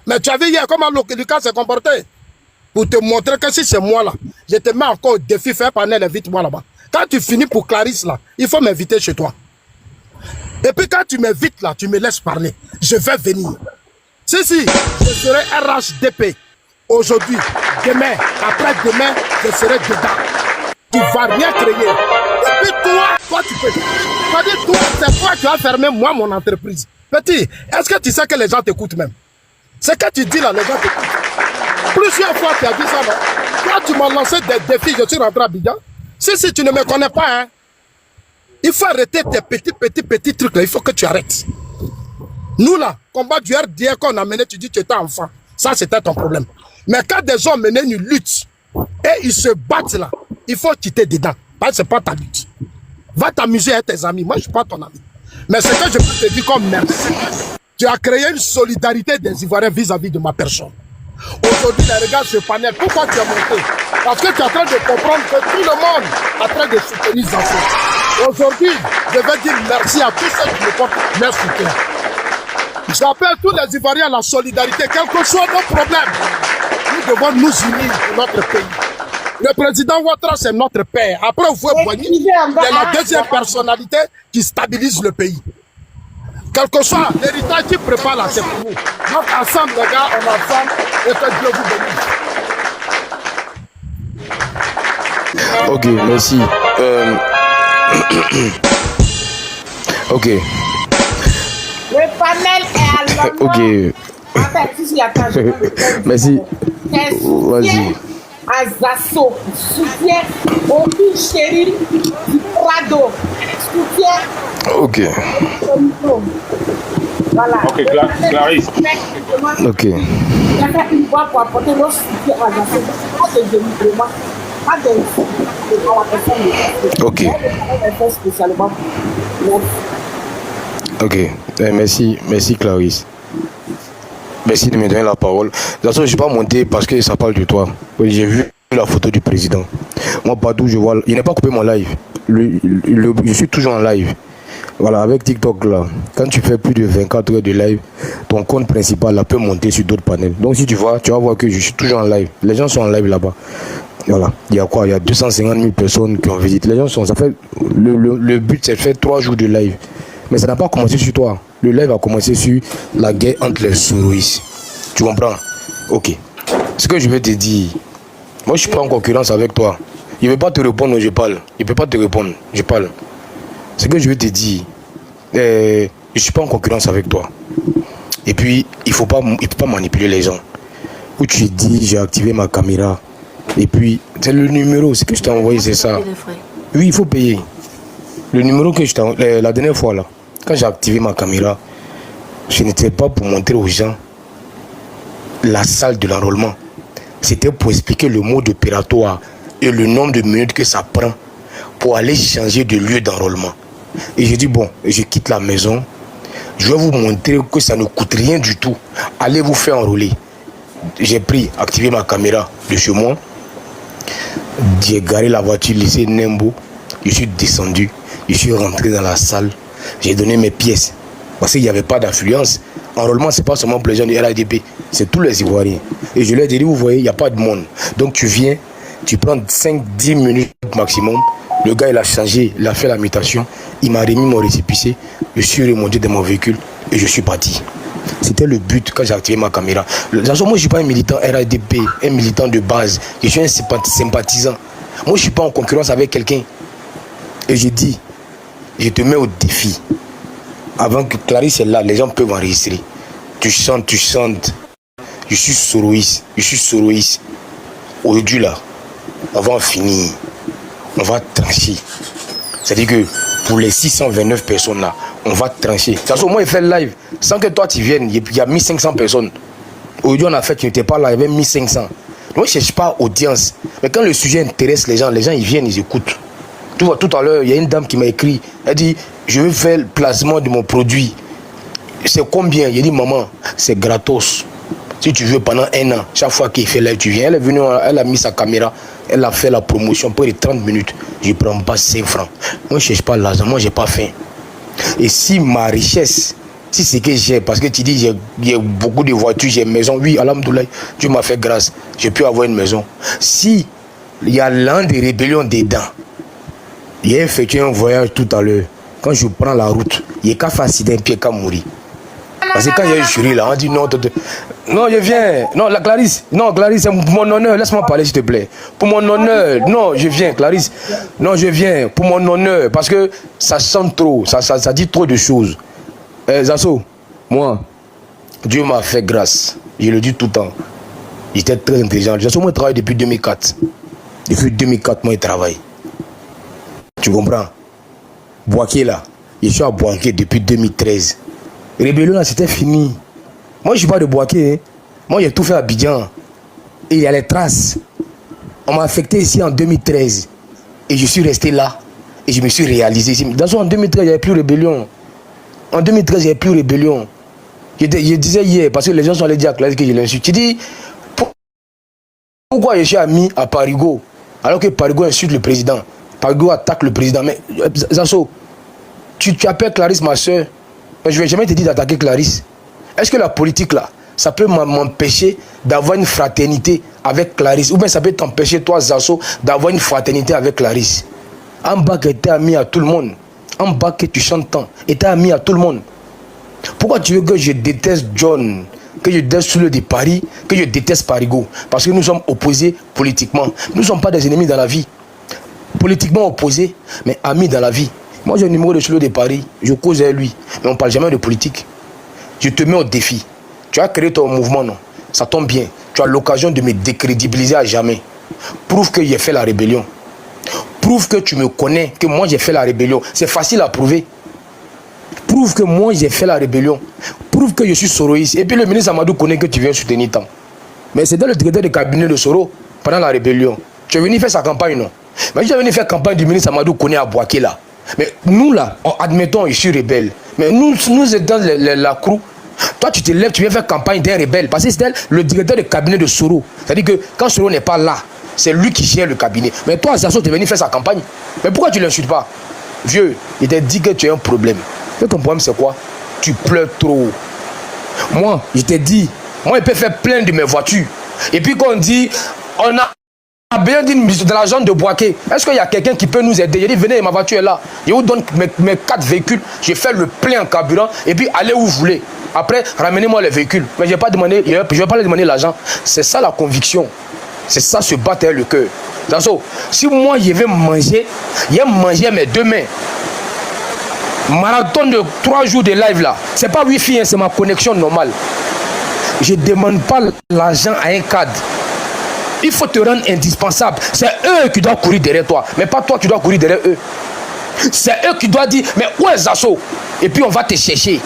Speaker 2: Mais tu as vu hier comment Lucas s'est comporté. Pour te montrer que si c'est moi là, je te mets encore au défi, fais un panel, invite-moi là-bas. Quand tu finis pour Clarisse là, il faut m'inviter chez toi. Et puis quand tu m'invites là, tu me laisses parler. Je vais venir. Si, je serai RHDP. Aujourd'hui, demain, après-demain, je serai dedans. Tu ne vas rien créer. Et puis toi tu peux. C'est-à-dire toi, c'est toi qui vas fermer moi mon entreprise. Petit, est-ce que tu sais que les gens t'écoutent même? C'est que tu dis là, les gens t'écoutent. Plusieurs fois tu as dit ça, non? Toi tu m'as lancé des défis, je suis rentré à Abidjan. Si tu ne me connais pas, hein, il faut arrêter tes petits trucs là, il faut que tu arrêtes. Nous là, combat du RDR qu'on a mené, tu dis que tu étais enfant. Ça c'était ton problème. Mais quand des gens mènent une lutte et ils se battent là, il faut quitter dedans. Parce que c'est pas ta lutte. Va t'amuser avec tes amis. Moi je suis pas ton ami. Mais ce que je peux te dire comme merci, tu as créé une solidarité des Ivoiriens vis-à-vis de ma personne. Aujourd'hui, les regards ce panel. Pourquoi tu as monté? Parce que tu es en train de comprendre que tout le monde est en train de soutenir Zazo. Aujourd'hui, je vais dire merci à tous ceux qui me portent leur soutien. J'appelle tous les Ivoiriens à la solidarité, quel que soit nos problèmes. Nous devons nous unir pour notre pays. Le président Ouattara, c'est notre père. Après, vous pouvez voyer, il est la deuxième personnalité qui stabilise le pays. Quel que soit l'héritage qui prépare là, c'est pour nous. Donc ensemble, les gars, on est ensemble et que Dieu vous bénisse.
Speaker 5: Ok, merci. Ok.
Speaker 3: Le panel est à l'honneur.
Speaker 5: Ok.
Speaker 3: Attends, si, attends.
Speaker 5: Merci. Vas-y.
Speaker 3: À Zasso, soutien au chéri du Prado, soutien.
Speaker 5: Ok.
Speaker 3: Voilà.
Speaker 7: Ok, Clarisse.
Speaker 5: Ok.
Speaker 3: Il y a fait une voix pour apporter le soutien à Zasso. Pas de dénigrement, pas de à la personne.
Speaker 5: Ok.
Speaker 3: Spécialement.
Speaker 5: Ok. Merci Clarisse. Merci de me donner la parole. De toute façon, je ne suis pas monté parce que ça parle de toi. J'ai vu la photo du président. Moi, partout, je vois. Il n'a pas coupé mon live. Je suis toujours en live. Voilà, avec TikTok là. Quand tu fais plus de 24 heures de live, ton compte principal là, peut monter sur d'autres panels. Donc, si tu vois, tu vas voir que je suis toujours en live. Les gens sont en live là-bas. Voilà. Il y a quoi? Il y a 250 000 personnes qui ont visité. Les gens sont. Ça fait. Le but, c'est de faire 3 jours de live. Mais ça n'a pas commencé sur toi. Le live a commencé sur la guerre entre les Soroïs. Tu comprends? Ok. Ce que je vais te dire, moi je suis pas en concurrence avec toi. Il ne veut pas te répondre, je parle. Il ne peut pas te répondre, je parle. Ce que je vais te dire, je ne suis pas en concurrence avec toi. Et puis, il ne faut pas manipuler les gens. Où tu dis, j'ai activé ma caméra. Et puis, c'est le numéro, ce que je t'ai envoyé, c'est ça. Oui, il faut payer. Le numéro que je t'ai envoyé, la dernière fois là, quand j'ai activé ma caméra, ce n'était pas pour montrer aux gens la salle de l'enrôlement. C'était pour expliquer le mode opératoire et le nombre de minutes que ça prend pour aller changer de lieu d'enrôlement. Et j'ai dit, bon, je quitte la maison. Je vais vous montrer que ça ne coûte rien du tout. Allez vous faire enrôler. J'ai activé ma caméra de chez moi. J'ai garé la voiture, laissé Nembo. Je suis descendu. Je suis rentré dans la salle. J'ai donné mes pièces. Parce qu'il n'y avait pas d'affluence. Enrôlement, ce n'est pas seulement pour les gens du RADP. C'est tous les Ivoiriens. Et je leur ai dit, vous voyez, il n'y a pas de monde. Donc tu viens, tu prends 5-10 minutes maximum. Le gars, il a changé, il a fait la mutation. Il m'a remis mon récépissé. Je suis remonté dans mon véhicule et je suis parti. C'était le but quand j'ai activé ma caméra. De toute façon, moi, je ne suis pas un militant RADP, un militant de base. Je suis un sympathisant. Moi, je ne suis pas en concurrence avec quelqu'un. Et je dis, je te mets au défi. Avant que Clarisse est là, les gens peuvent enregistrer. Tu chantes. Je suis Soroïs. Aujourd'hui, là, on va en finir. On va trancher. C'est-à-dire que pour les 629 personnes là, on va trancher. De toute façon, moi, je fais le live. Sans que toi, tu viennes, il y a 1500 personnes. Aujourd'hui, on a fait, tu n'étais pas là, il y avait 1500. Moi, je ne cherche pas audience. Mais quand le sujet intéresse les gens ils viennent, ils écoutent. Tu vois, tout à l'heure, il y a une dame qui m'a écrit. Elle dit, je veux faire le placement de mon produit. C'est combien? J'ai dit, maman, c'est gratos. Si tu veux, pendant 1 an, chaque fois qu'il fait live, tu viens. Elle est venue, elle a mis sa caméra, elle a fait la promotion près de 30 minutes. Je ne prends pas 5 francs. Moi, je ne cherche pas l'argent, moi, je n'ai pas faim. Et si ma richesse, si c'est que j'ai, parce que tu dis, j'ai beaucoup de voitures, j'ai une maison, oui, alhamdoulilah, Dieu m'a fait grâce, j'ai pu avoir une maison. Si il y a l'un des rébellions dedans, il a effectué un voyage tout à l'heure, quand je prends la route, il n'y a qu'à faire accident, puis qu'à mourir. Parce que quand il y a eu jury là, on dit non, non, je viens. Non, la Clarisse, non, Clarisse, c'est pour mon honneur, laisse-moi parler, s'il te plaît. Pour mon honneur, non, je viens, Clarisse. Non, je viens, pour mon honneur, parce que ça sent trop, ça dit trop de choses. Zasso, moi, Dieu m'a fait grâce, je le dis tout le temps. J'étais très intelligent. Zasso, moi, je travaille depuis 2004. Depuis 2004, moi, je travaille. Tu comprends? Boaké là, je suis à Boaké depuis 2013. Rébellion là, c'était fini. Moi, je ne suis pas de Boaké. Hein. Moi, j'ai tout fait à Abidjan. Et il y a les traces. On m'a affecté ici en 2013. Et je suis resté là. Et je me suis réalisé ici. En 2013, il n'y avait plus de rébellion. En 2013, il n'y avait plus de rébellion. Je disais hier, parce que les gens sont allés dire à Clarisse que je l'insulte. Tu dis, pourquoi je suis ami à Parigo, alors que Parigo insulte le président? Parigo attaque le président. Mais Zasso, tu appelles Clarisse ma soeur. Je ne vais jamais te dire d'attaquer Clarisse. Est-ce que la politique là, ça peut m'empêcher d'avoir une fraternité avec Clarisse? Ou bien ça peut t'empêcher, toi, Zasso, d'avoir une fraternité avec Clarisse? En bas que tu es ami à tout le monde. En bas que tu chantes tant. Et tu es ami à tout le monde. Pourquoi tu veux que je déteste John, que je déteste Souleux de Paris, que je déteste Parigo? Parce que nous sommes opposés politiquement. Nous ne sommes pas des ennemis dans la vie. Politiquement opposés, mais amis dans la vie. Moi, j'ai un numéro de Souleux de Paris. Je cause avec lui. Mais on ne parle jamais de politique. Je te mets au défi. Tu as créé ton mouvement, non? Ça tombe bien. Tu as l'occasion de me décrédibiliser à jamais. Prouve que j'ai fait la rébellion. Prouve que tu me connais, que moi j'ai fait la rébellion. C'est facile à prouver. Prouve que moi j'ai fait la rébellion. Prouve que je suis soroïste. Et puis le ministre Amadou connaît que tu viens soutenir tant. Mais c'est dans le directeur de cabinet de Soro pendant la rébellion. Tu es venu faire sa campagne, non? Mais tu es venu faire campagne du ministre Amadou connaît à Boaké là. Mais nous là, admettons, je suis rebelle. Mais nous sommes dans la crew. Toi, tu te lèves, tu viens faire campagne d'un rebelle. Parce que c'est le directeur de cabinet de Soro. C'est-à-dire que quand Soro n'est pas là, c'est lui qui gère le cabinet. Mais toi, Zasso, tu es venu faire sa campagne. Mais pourquoi tu ne l'insultes pas? Vieux, il t'a dit que tu as un problème. Et ton problème, c'est quoi? Tu pleures trop. Moi, je t'ai dit, moi, je peux faire plein de mes voitures. Et puis quand on dit, on a bien dit de la zone de Boaké. Est-ce qu'il y a quelqu'un qui peut nous aider? J'ai dit, venez, ma voiture est là. Je vous donne mes 4 véhicules. Je fais le plein en carburant. Et puis, allez où vous voulez. Après, ramenez-moi les véhicules. Mais je ne vais pas les demander l'argent. C'est ça la conviction. C'est ça se battre avec le cœur. Si moi, je vais manger, mes 2 mains. Marathon de 3 jours de live là. C'est pas Wi-Fi, hein, c'est ma connexion normale. Je ne demande pas l'argent à un cadre. Il faut te rendre indispensable. C'est eux qui doivent courir derrière toi. Mais pas toi qui dois courir derrière eux. C'est eux qui doivent dire, mais où est Zasso? Et puis on va te chercher.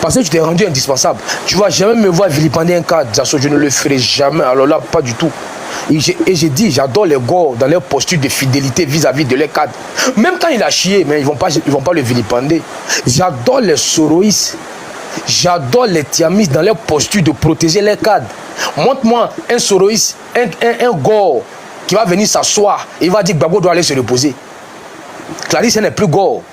Speaker 5: Parce que tu t'es rendu indispensable. Tu ne vas jamais me voir vilipender un cadre. Zasso, je ne le ferai jamais. Alors là, pas du tout. Et j'ai dit, j'adore les gars dans leur posture de fidélité vis-à-vis de leurs cadres. Même quand il a chié, mais ils vont pas le vilipender. J'adore les soroïstes. J'adore les tiamis dans leur posture de protéger les cadres. Montre-moi un soroïste, un gars qui va venir s'asseoir et il va dire que Gbagbo doit aller se reposer. Clarisse, elle n'est plus gore.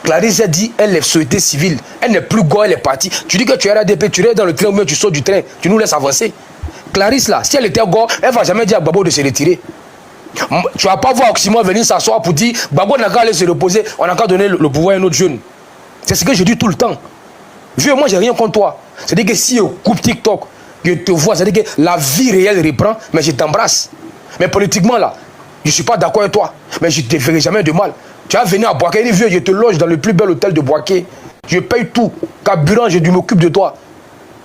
Speaker 5: Clarisse a dit, elle est société civile. Elle n'est plus gore, elle est partie. Tu dis que tu es RADP, tu es dans le train ou bien tu sautes du train, tu nous laisses avancer. Clarisse là, si elle était gore, elle ne va jamais dire à Gbagbo de se retirer. Tu ne vas pas voir Oxymore venir s'asseoir pour dire Gbagbo n'a qu'à aller se reposer, on n'a qu'à donner le pouvoir à un autre jeune. C'est ce que je dis tout le temps. Vieux, moi j'ai rien contre toi. C'est-à-dire que si je coupe TikTok, je te vois, c'est-à-dire que la vie réelle reprend, mais je t'embrasse. Mais politiquement là, je ne suis pas d'accord avec toi, mais je ne te ferai jamais de mal. Tu vas venir à Boaké, il dit vieux, je te loge dans le plus bel hôtel de Boaké. Je paye tout, carburant, je m'occupe de toi.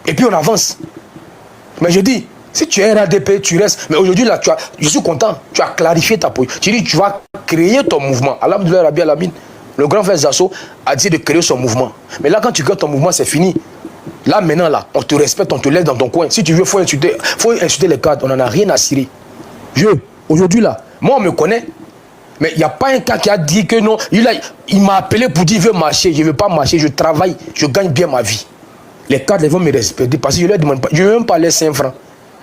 Speaker 5: Et puis on avance. Mais je dis, si tu es RADP, tu restes. Mais aujourd'hui là, je suis content, tu as clarifié ta position. Tu dis, tu vas créer ton mouvement. Alhamdoulilah Rabbi Alamine. Le grand frère Zasso a dit de créer son mouvement. Mais là, quand tu crées ton mouvement, c'est fini. Là, maintenant, là, on te respecte, on te laisse dans ton coin. Si tu veux, faut insulter les cadres. On n'en a rien à cirer. Aujourd'hui, là, moi, on me connaît. Mais il n'y a pas un cas qui a dit que non. Il m'a appelé pour dire, il veut marcher. Je ne veux pas marcher, je travaille, je gagne bien ma vie. Les cadres, ils vont me respecter parce que je ne leur demande pas. Je ne veux même pas les 5 francs.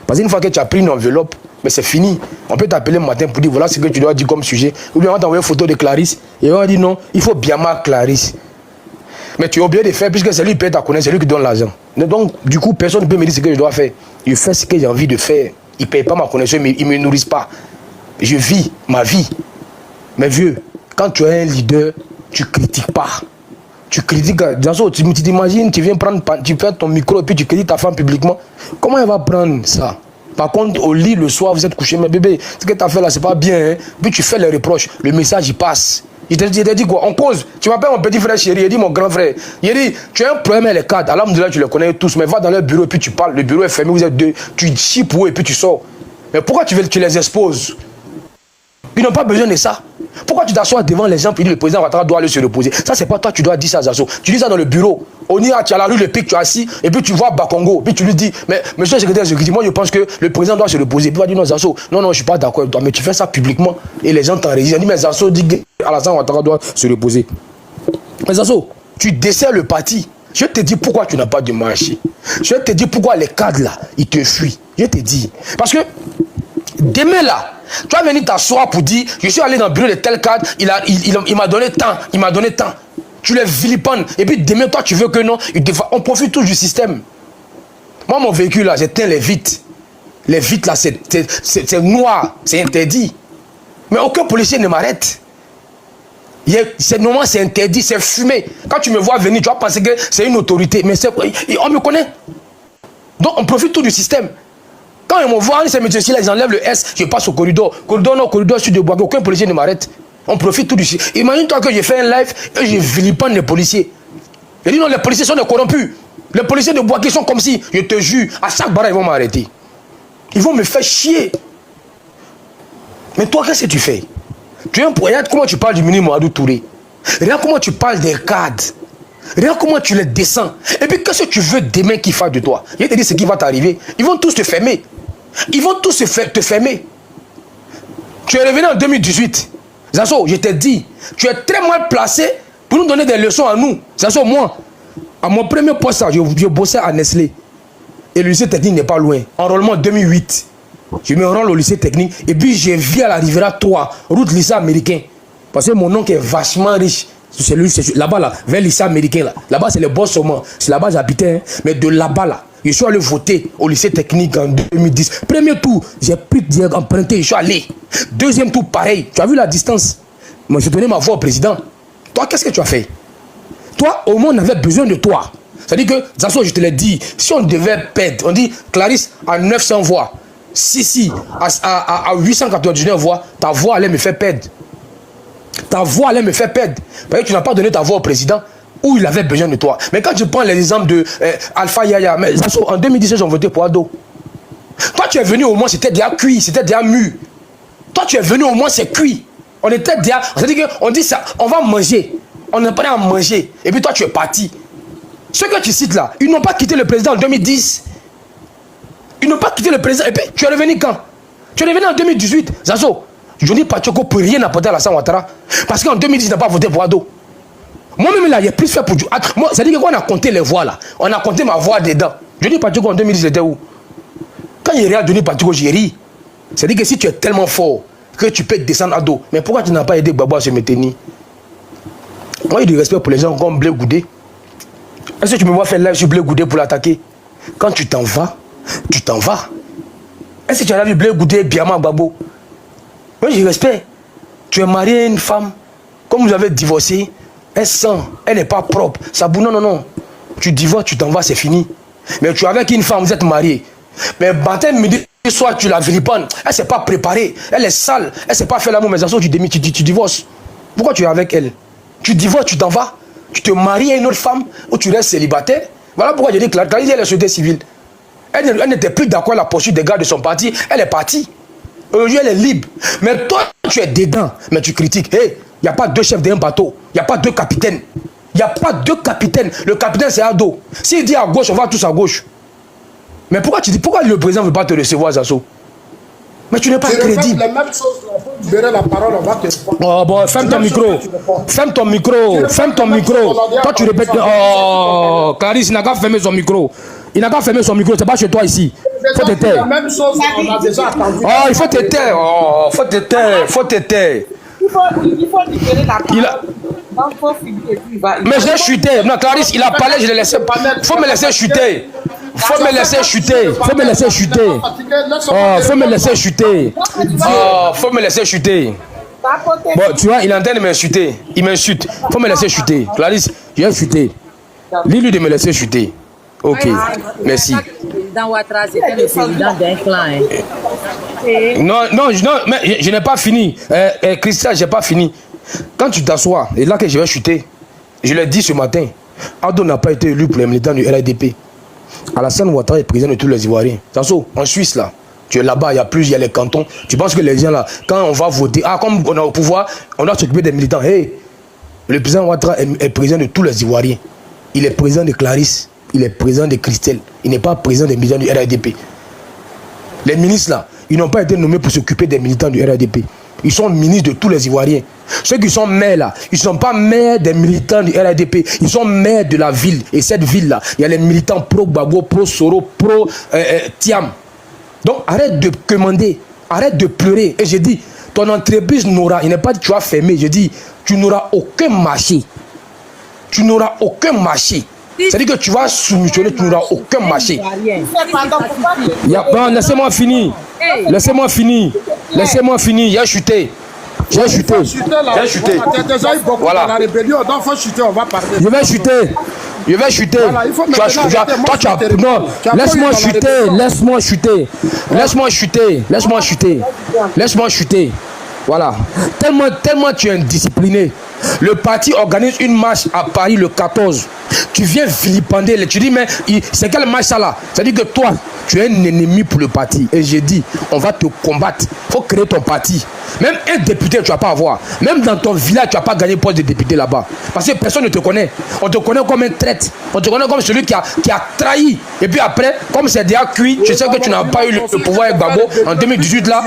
Speaker 5: Parce qu'une fois que tu as pris une enveloppe, mais c'est fini. On peut t'appeler le matin pour dire, voilà ce que tu dois dire comme sujet. Ou bien on va t'envoyer une photo de Clarisse. Et on va dire, non, il faut bien marquer Clarisse. Mais tu es obligé de faire, puisque c'est lui qui paye ta connaissance, c'est lui qui donne l'argent. Donc, du coup, personne ne peut me dire ce que je dois faire. Je fais ce que j'ai envie de faire. Il ne paye pas ma connaissance, mais il ne me nourrissent pas. Je vis ma vie. Mais vieux, quand tu es un leader, tu ne critiques pas. Tu critiques. Tu t'imagines, tu viens prendre, tu fais ton micro et puis tu critiques ta femme publiquement. Comment elle va prendre ça? Par contre, au lit, le soir, vous êtes couché, mais bébé, ce que tu as fait là, c'est pas bien. Hein? Puis tu fais les reproches, le message, il passe. Il te dit quoi? En cause, tu m'appelles mon petit frère chéri, il dit mon grand frère. Il dit, tu as un problème avec les cadres. Alhamdoulilah, tu les connais tous, mais va dans leur bureau et puis tu parles. Le bureau est fermé, vous êtes deux. Tu chies pour eux et puis tu sors. Mais pourquoi tu les exposes? Ils n'ont pas besoin de ça. Pourquoi tu t'assois devant les gens et dis le président Ouattara doit aller se reposer? Ça, c'est pas toi, tu dois dire ça à Zazo. Tu dis ça dans le bureau. On y a, tu as la rue Le Pic, tu es assis, et puis tu vois Bakongo. Puis tu lui dis, mais monsieur le secrétaire de sécurité, moi je pense que le président doit se reposer. Puis il va dire non, Zazo, non, je ne suis pas d'accord avec toi, mais tu fais ça publiquement et les gens t'enregistrent. Il dit, mais Zazo dit que Alassane Ouattara doit se reposer. Mais Zazo, tu desserres le parti. Je te dis pourquoi tu n'as pas de marché. Je te dis pourquoi les cadres là, ils te fuient. Je te dis. Parce que demain là, tu vas venir t'asseoir pour dire, je suis allé dans le bureau de tel cadre, il m'a donné tant, il m'a donné tant. Tu les vilipendes. Et puis demain, toi, tu veux que non, on profite tous du système. Moi, mon véhicule là, j'éteins les vitres. Les vitres là, c'est noir, c'est interdit. Mais aucun policier ne m'arrête. Normalement, c'est interdit, c'est fumé. Quand tu me vois venir, tu vas penser que c'est une autorité. Mais on me connaît. Donc, on profite tout du système. Quand ils me voient, ces messieurs-là, ils enlèvent le S, je passe au corridor. Corridor, je suis de bois, aucun policier ne m'arrête. On profite tout du système. Imagine-toi que j'ai fait un live et je vilipende les policiers. Je dis non, les policiers sont des corrompus. Les policiers de bois qui sont comme si, je te jure, à chaque barre, ils vont m'arrêter. Ils vont me faire chier. Mais toi, qu'est-ce que tu fais? Regarde comment tu parles du ministre Mamadou Touré. Regarde comment tu parles des cadres. Regarde comment tu les descends. Et puis, qu'est-ce que tu veux demain qu'ils fassent de toi? Je te dis ce qui va t'arriver. Ils vont tous te fermer. Ils vont tous te fermer. Tu es revenu en 2018. Zazo, je t'ai dit, tu es très mal placé pour nous donner des leçons à nous. Zazo, moi, à mon premier poste, je bossais à Nestlé. Et le lycée technique n'est pas loin. Enrôlement 2008. Je me rends au lycée technique. Et puis, je vis à la Riviera 3, route lycée américain. Parce que mon oncle est vachement riche. C'est là-bas, là, vers le lycée américain. Là-bas, c'est le bon saumon. C'est là-bas j'habitais. Hein. Mais de là-bas, là, je suis allé voter au lycée technique en 2010. Premier tour, j'ai emprunté, je suis allé. Deuxième tour, pareil. Tu as vu la distance? Moi, j'ai donné ma voix au président. Toi, qu'est-ce que tu as fait? Toi, au moins, on avait besoin de toi. C'est-à-dire que, Zazo, je te l'ai dit, si on devait perdre, on dit, Clarisse, à 900 voix, si, à 899 voix, ta voix allait me faire perdre. Ta voix allait me faire perdre. Parce que tu n'as pas donné ta voix au président où il avait besoin de toi. Mais quand je prends l'exemple de Alpha Yaya, mais en 2017, ils ont voté pour Ado. Toi, tu es venu au moins, c'était déjà cuit, c'était déjà mu. Toi, tu es venu au moins, c'est cuit. On était déjà. C'est-à-dire qu'on dit ça, on va manger. On n'est pas à manger. Et puis toi, tu es parti. Ceux que tu cites là, ils n'ont pas quitté le président en 2010. Ils n'ont pas quitté le président. Et puis, tu es revenu quand? Tu es revenu en 2018. Zazo, Johnny Pachoko ne peut rien apporter à Alassane Ouattara. Parce qu'en 2010, il n'a pas voté pour Ado. Moi-même, là, il y a plus fait pour... C'est-à-dire qu'on a compté les voix, là. On a compté ma voix dedans. Johnny Pachoko, en 2010, c'était où? Quand il regarde Johnny Pachoko, j'ai ri. C'est-à-dire que si tu es tellement fort que tu peux descendre à dos, mais pourquoi tu n'as pas aidé Babo à se maintenir? Moi, j'ai du respect pour les gens comme Blé Goudé. Est-ce que tu me vois faire live sur Blé Goudé pour l'attaquer? Quand tu t'en vas, tu t'en vas. Est-ce que tu as vu Blé Goudé, Biama, Babo? Moi, j'ai respect. Tu es marié à une femme, comme vous avez divorcé, elle sent, elle n'est pas propre. Ça bout, non. Tu divorces, tu t'en vas, c'est fini. Mais tu es avec une femme, vous êtes marié. Mais matin, midi, soir, tu la vilipendes. Elle ne s'est pas préparée, elle est sale, elle ne s'est pas fait l'amour, mais tu divorces. Pourquoi tu es avec elle? Tu divorces, tu t'en vas. Tu te maries à une autre femme ou tu restes célibataire. Voilà pourquoi je dis que Clarisse, elle est société civile. Elle n'était plus d'accord avec la poursuite des gars de son parti. Elle est partie. Aujourd'hui, elle est libre. Mais toi, tu es dedans. Mais tu critiques. Hey, il n'y a pas deux chefs d'un bateau. Il n'y a pas deux capitaines. Il n'y a pas deux capitaines. Le capitaine, c'est Ado. S'il dit à gauche, on va tous à gauche. Mais pourquoi tu dis, pourquoi le président ne veut pas te recevoir, Zasso? Mais tu n'es pas crédible.
Speaker 2: La même chose, on va la parole, on va te...
Speaker 5: Oh bon, ferme ton micro. Ferme ton micro. Ferme ton micro. Toi, tu répètes. Oh, Clarisse, il n'a qu'à fermer son micro. Il n'a qu'à fermer son micro. C'est pas chez toi ici. Faut te taire.
Speaker 2: La même chose, on a déjà attendu.
Speaker 5: Oh, il faut te taire. Oh, faut te taire. Faut te taire.
Speaker 3: Il faut libérer la parole.
Speaker 5: Mais j'ai chuté. Non, Clarisse, il a parlé, je l'ai laissé. Faut me laisser chuter. Faut me laisser chuter. Faut me laisser chuter. Oh, faut me laisser chuter. Oh, faut me laisser chuter. Bon, tu vois, il est en train de m'insulter. Il m'insulte. Faut me laisser chuter. Clarisse, j'ai chuté. Dis-lui de me laisser chuter. Ok, merci.
Speaker 4: Le président Ouattara, c'était le président d'un clan.
Speaker 5: Non, mais je n'ai pas fini. Christian, je n'ai pas fini. Quand tu t'assois, et là que je vais chuter, je l'ai dit ce matin, Ado n'a pas été élu pour les militants du RADP. Alassane Ouattara est président de tous les Ivoiriens. Tasso, en Suisse, là, tu es là-bas, il y a les cantons. Tu penses que les gens, là, quand on va voter, comme on est au pouvoir, on doit s'occuper des militants. Hey, le président Ouattara est président de tous les Ivoiriens. Il est président de Clarisse, il est président de Christelle. Il n'est pas président des militants du RADP. Les ministres, là, ils n'ont pas été nommés pour s'occuper des militants du RADP. Ils sont ministres de tous les Ivoiriens. Ceux qui sont maires là, ils ne sont pas maires des militants du RADP. Ils sont maires de la ville. Et cette ville-là, il y a les militants pro-Gbagbo, pro-Soro, pro-Tiam. Donc arrête de commander, arrête de pleurer. Et je dis, ton entreprise n'aura, il n'est pas dit que tu as fermé, je dis, tu n'auras aucun marché. Tu n'auras aucun marché. C'est-à-dire que tu vas soumissionner, tu n'auras aucun marché. Bon, laissez-moi finir. Laissez-moi finir. Laissez-moi finir. J'ai chuté. J'ai chuté. J'ai chuté. Voilà. Je vais chuter. Je vais chuter. Toi, tu as... Non, laisse-moi chuter. Laisse-moi chuter. Laisse-moi chuter. Laisse-moi chuter. Laisse-moi chuter. Voilà. Tellement tu es indiscipliné. Le parti organise une marche à Paris le 14. Tu viens vilipender. Tu dis, mais c'est quelle marche ça là? C'est-à-dire que toi, tu es un ennemi pour le parti. Et j'ai dit, on va te combattre. Il faut créer ton parti. Même un député, tu ne vas pas avoir. Même dans ton village, tu ne vas pas gagner poste de député là-bas. Parce que personne ne te connaît. On te connaît comme un traître. On te connaît comme celui qui a trahi. Et puis après, comme c'est déjà cuit, je sais que tu n'as pas eu le pouvoir avec Gbagbo. En 2018, là,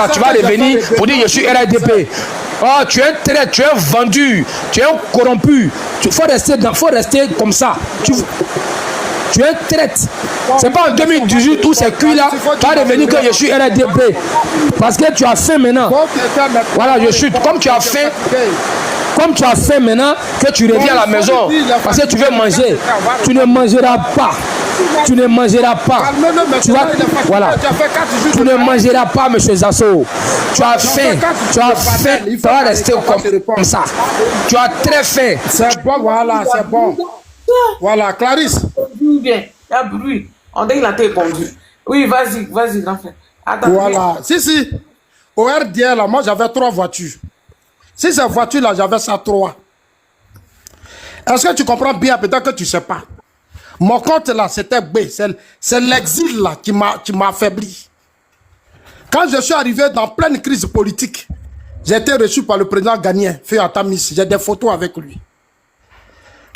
Speaker 5: tu vas revenir pour dire je suis RADP. Oh, tu es un traître, tu es vendu, tu es un corrompu. Il faut rester comme ça. Tu es un traître. C'est pas en 2018 où c'est cuit là, tu vas revenir que je suis RADP. Parce que tu as fait maintenant. Voilà, je chute. Comme tu as fait maintenant que tu reviens à la maison parce que tu veux manger, tu ne mangeras pas. Tu ne mangeras pas. Tu vas, voilà. Tu ne mangeras pas, monsieur Zasso. Tu as faim. Tu as faim. Tu vas rester comme ça. Tu as très faim.
Speaker 2: C'est bon, voilà, c'est bon. Voilà, Clarisse.
Speaker 3: Il y a bruit. On dit qu'il a été conduit. Oui, vas-y, grand frère. Attends,
Speaker 2: voilà. Si. Au RDL, là, moi, j'avais 3 voitures. Si ces voitures-là, j'avais ça 3. Est-ce que tu comprends bien? Peut-être que tu ne sais pas. Mon compte là, c'était B. C'est l'exil là qui m'a affaibli. Quand je suis arrivé dans pleine crise politique, j'ai été reçu par le président ghanéen, Faye Atamis. J'ai des photos avec lui.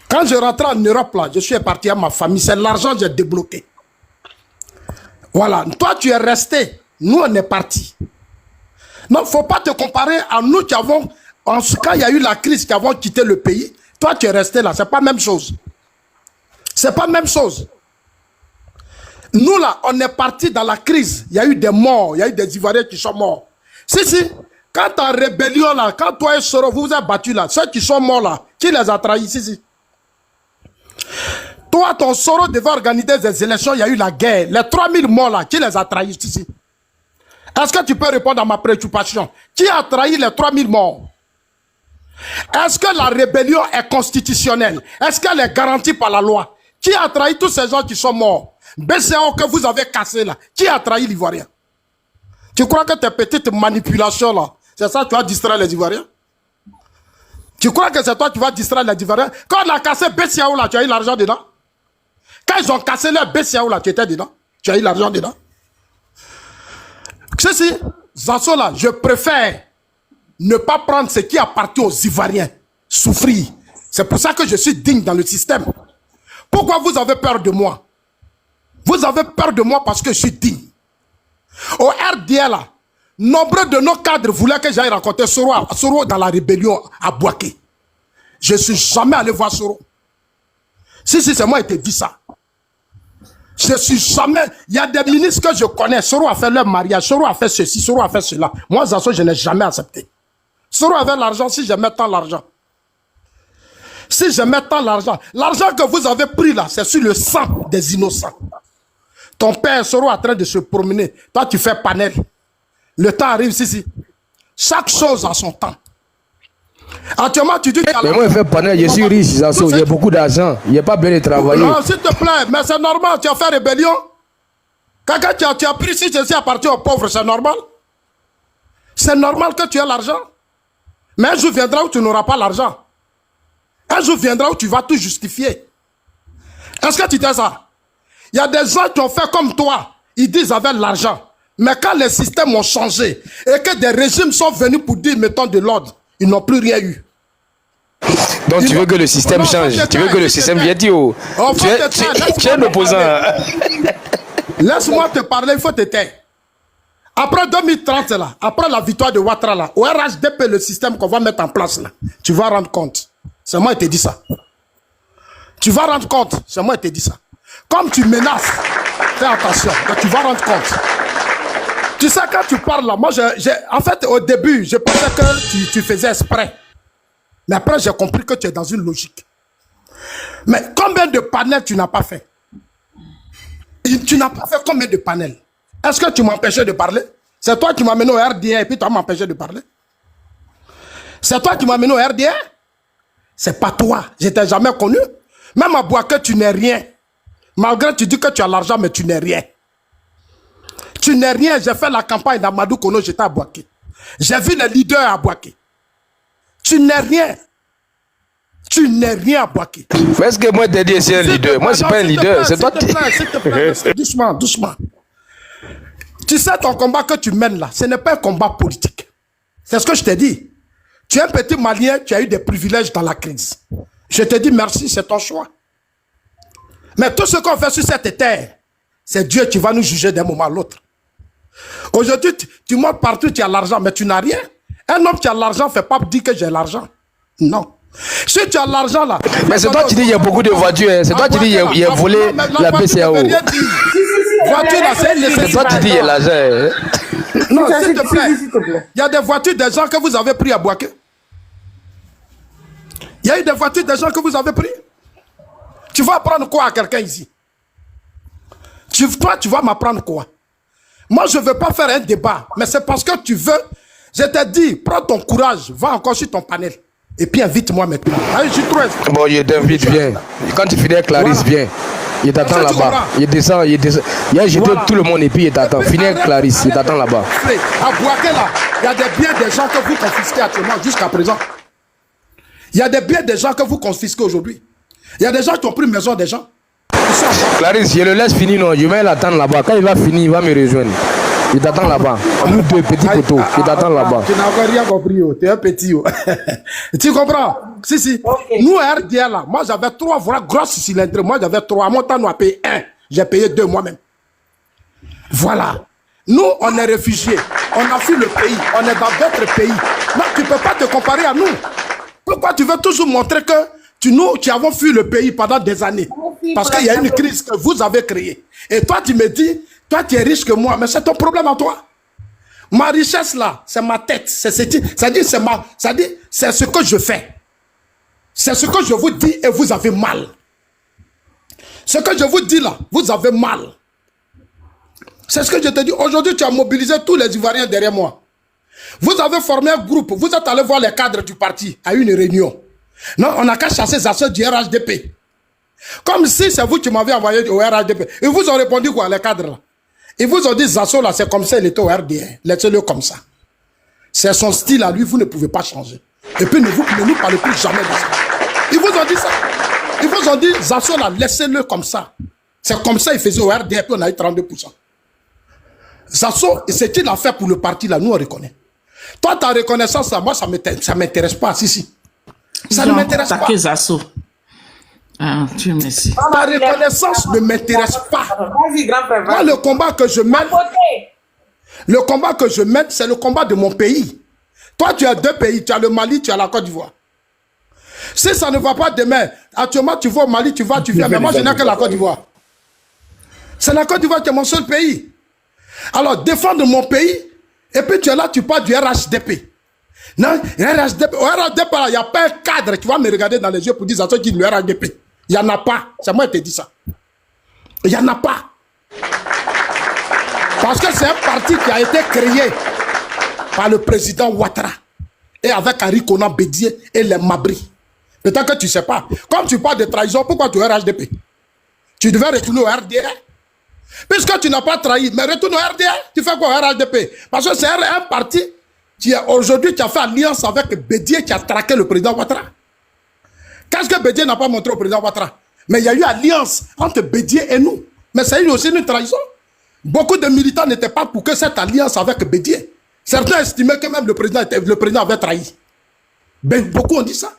Speaker 2: Quand je rentrais en Europe là, je suis parti à ma famille. C'est l'argent que j'ai débloqué. Voilà. Toi, tu es resté. Nous, on est partis. Non, il ne faut pas te comparer à nous qui avons, quand il y a eu la crise, qui avons quitté le pays. Toi, tu es resté là. C'est pas la même chose. C'est pas la même chose. Nous, là, on est partis dans la crise. Il y a eu des morts. Il y a eu des Ivoiriens qui sont morts. Si. Quand en rébellion, là, quand toi et Soro, vous vous êtes battus, là, ceux qui sont morts, là, qui les a trahis? Si. Toi, ton Soro devait organiser des élections. Il y a eu la guerre. Les 3000 morts, là, qui les a trahis? Si. Est-ce que tu peux répondre à ma préoccupation? Qui a trahi les 3000 morts? Est-ce que la rébellion est constitutionnelle? Est-ce qu'elle est garantie par la loi? Qui a trahi tous ces gens qui sont morts? BCO que vous avez cassé là. Qui a trahi l'Ivoirien? Tu crois que tes petites manipulations là, c'est ça que tu vas distraire les Ivoiriens? Tu crois que c'est toi qui vas distraire les Ivoiriens? Quand on a cassé BCO là, tu as eu l'argent dedans? Quand ils ont cassé leur BCO là, tu étais dedans? Tu as eu l'argent dedans? Zasso là, je préfère ne pas prendre ce qui appartient aux Ivoiriens. souffrir. C'est pour ça que je suis digne dans le système. Pourquoi vous avez peur de moi? Vous avez peur de moi parce que je suis digne. Au RDA, là, nombreux de nos cadres voulaient que j'aille rencontrer Soro dans la rébellion à Bouaké. Je ne suis jamais allé voir Soro. Si, c'est moi qui t'ai dit ça. Je suis jamais... Il y a des ministres que je connais. Soro a fait leur mariage. Soro a fait ceci. Soro a fait cela. Moi, Zasso, je n'ai jamais accepté. Soro avait l'argent si je mets tant l'argent. Si je mets tant l'argent. L'argent que vous avez pris là, c'est sur le sang des innocents. Ton père Soro est en train de se promener. Toi, tu fais panel. Le temps arrive, si. Chaque chose a son temps. Actuellement, tu dis que...
Speaker 5: Mais moi, je fais panel, je suis riche, Zasso, j'ai beaucoup d'argent. Il n'y a pas besoin de travailler.
Speaker 2: Non, s'il te plaît, mais c'est normal, tu as fait rébellion. Quand tu as pris, si je suis appartenu aux pauvres, c'est normal. C'est normal que tu aies l'argent. Mais un jour viendra où tu n'auras pas l'argent. Un jour viendra où tu vas tout justifier. Est-ce que tu sais ça? Il y a des gens qui ont fait comme toi. Ils disent avec l'argent. Mais quand les systèmes ont changé et que des régimes sont venus pour dire mettons de l'ordre, ils n'ont plus rien eu.
Speaker 5: Donc tu veux que le système change? Tu veux que le système vienne au... Tu es un opposant.
Speaker 2: Laisse-moi te parler, il faut te taire. Après 2030, là, après la victoire de Ouattara, là, au RHDP, le système qu'on va mettre en place, là, tu vas rendre compte. C'est moi qui t'ai dit ça. Tu vas rendre compte. C'est moi qui t'ai dit ça. Comme tu menaces, fais attention, tu vas rendre compte. Tu sais, quand tu parles là, moi, en fait, au début, je pensais que tu faisais exprès. Mais après, j'ai compris que tu es dans une logique. Mais combien de panels tu n'as pas fait? Tu n'as pas fait combien de panels? Est-ce que tu m'empêchais de parler? C'est toi qui m'as mené au RDA et puis tu m'as empêché de parler? C'est toi qui m'as mené au RDA? C'est pas toi. Je t'ai jamais connu. Même à Bouaké, tu n'es rien. Malgré que tu dis que tu as l'argent, mais tu n'es rien. Tu n'es rien. J'ai fait la campagne d'Amadou Kono, j'étais à Bouaké. J'ai vu les leaders à Bouaké. Tu n'es rien. Tu n'es rien à Bouaké.
Speaker 5: Est-ce que moi, t'ai dit c'est un leader? Moi, c'est pas un leader. C'est toi qui...
Speaker 2: S'il te plaît, doucement, doucement. Tu sais, ton combat que tu mènes là, ce n'est pas un combat politique. C'est ce que je t'ai dit. Tu es un petit Malien, tu as eu des privilèges dans la crise. Je te dis merci, c'est ton choix. Mais tout ce qu'on fait sur cette terre, c'est Dieu qui va nous juger d'un moment à l'autre. Aujourd'hui, tu montes partout, tu as l'argent, mais tu n'as rien. Un homme qui a l'argent ne fait pas dire que j'ai l'argent. Non. Si tu as l'argent là...
Speaker 5: Mais c'est toi qui dis qu'il y a beaucoup de voitures. Hein. C'est toi qui dis qu'il y a volé la BCAO.
Speaker 2: Voiture là, c'est
Speaker 5: toi qui dis qu'il y a l'argent.
Speaker 2: Non, s'il te plaît. Il y a des voitures des gens que vous avez pris à Bouaké. Il y a eu des voitures des gens que vous avez pris. Tu vas apprendre quoi à quelqu'un ici? Toi, tu vas m'apprendre quoi? Moi, je ne veux pas faire un débat, mais c'est parce que tu veux. Je t'ai dit, prends ton courage, va encore sur ton panel. Et puis invite-moi maintenant. Allez, je trouve.
Speaker 5: Bon, je t'invite, viens. Quand tu finis avec Clarisse, viens. Il t'attend là-bas. Il descend. Il a jeté tout le monde et puis il t'attend. Finis avec Clarisse, il t'attend là-bas.
Speaker 2: À Bouaké, là, il y a des biens des gens que vous confisquez actuellement, jusqu'à présent. Il y a des biens des gens que vous confisquez aujourd'hui. Il y a des gens qui ont pris maison des gens.
Speaker 5: Clarisse, je le laisse finir, non. Je vais l'attendre là-bas. Quand il va finir, il va me rejoindre. Il t'attend là-bas. Nous deux petits poteaux. Il t'attend là-bas.
Speaker 2: Tu n'as encore rien compris. Tu es un petit. Tu comprends? Si. Okay. Nous, à RDA, là, moi, j'avais 3 vraies grosses cylindres. Moi, j'avais 3. À mon temps, nous a payé 1. J'ai payé 2 moi-même. Nous, on est réfugiés. On a fui le pays. On est dans d'autres pays. Non, tu ne peux pas te comparer à nous. Pourquoi tu veux toujours montrer que nous qui avons fui le pays pendant des années? Parce qu'il y a une crise que vous avez créée. Et toi, tu me dis, toi, tu es riche que moi, mais c'est ton problème à toi. Ma richesse, là, c'est ma tête. C'est ce que je fais. C'est ce que je vous dis et vous avez mal. Ce que je vous dis là, vous avez mal. C'est ce que je te dis. Aujourd'hui, tu as mobilisé tous les Ivoiriens derrière moi. Vous avez formé un groupe. Vous êtes allé voir les cadres du parti à une réunion. Non, on n'a qu'à chasser les assauts du RHDP. Comme si c'est vous qui m'avez envoyé au RHDP. Ils vous ont répondu quoi, les cadres là? Ils vous ont dit, Zasso là, c'est comme ça, il était au RDA. Laissez-le comme ça. C'est son style à lui, vous ne pouvez pas changer. Et puis ne nous parlez plus jamais de ça. Ils vous ont dit ça. Ils vous ont dit, Zasso là, laissez-le comme ça. C'est comme ça, il faisait au RDA, puis on a eu 32%. Zasso, ce qu'il a fait pour le parti là, nous on reconnaît. Toi, ta reconnaissance là, moi ça m'intéresse pas, si. Ça ne m'intéresse pas.
Speaker 6: Ah, Dieu merci.
Speaker 2: Ta reconnaissance ne m'intéresse pas.
Speaker 3: Vas-y, grand frère.
Speaker 2: Moi, le combat que je mène, c'est le combat de mon pays. Toi, tu as deux pays. Tu as le Mali, tu as la Côte d'Ivoire. Si ça ne va pas demain, actuellement, tu vas au Mali, tu viens. Mais moi, je n'ai que la Côte d'Ivoire. C'est la Côte d'Ivoire qui est mon seul pays. Alors, défendre mon pays, et puis tu es là, tu parles du RHDP. Non, RHDP, au RHDP, il n'y a pas un cadre qui va me regarder dans les yeux pour dire ça, qui dit le RHDP. Il n'y en a pas. C'est moi qui te dis ça. Il n'y en a pas. Parce que c'est un parti qui a été créé par le président Ouattara et avec Henri Konan Bédié et les Mabri. Peut-être que tu ne sais pas. Comme tu parles de trahison, pourquoi tu es RHDP? Tu devais retourner au RDR. Puisque tu n'as pas trahi, mais retourne au RDR. Tu fais quoi au RHDP? Parce que c'est un parti qui aujourd'hui a fait alliance avec Bédié qui a traqué le président Ouattara. Qu'est-ce que Bédié n'a pas montré au président Ouattara? Mais il y a eu alliance entre Bédié et nous. Mais c'est aussi une trahison. Beaucoup de militants n'étaient pas pour que cette alliance avec Bédié. Certains estimaient que même le président avait trahi. Ben, beaucoup ont dit ça.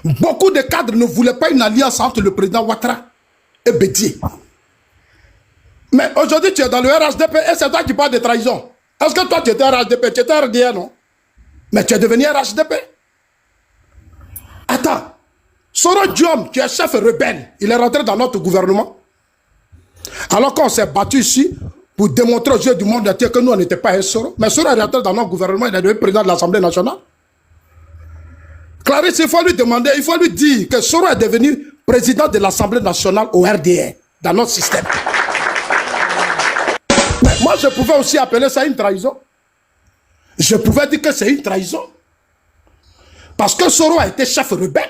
Speaker 2: Beaucoup de cadres ne voulaient pas une alliance entre le président Ouattara et Bédié. Mais aujourd'hui, tu es dans le RHDP et c'est toi qui parles de trahison. Est-ce que toi, tu étais RHDP? Tu étais RDR, non? Mais tu es devenu RHDP. Attends. Soro Diom, qui est chef rebelle, il est rentré dans notre gouvernement. Alors qu'on s'est battu ici pour démontrer aux yeux du monde entier que nous, on n'était pas un Soro. Mais Soro est rentré dans notre gouvernement, il est devenu président de l'Assemblée nationale. Clarisse, il faut lui demander, il faut lui dire que Soro est devenu président de l'Assemblée nationale au RDR, dans notre système. Mais moi, je pouvais aussi appeler ça une trahison. Je pouvais dire que c'est une trahison. Parce que Soro a été chef rebelle.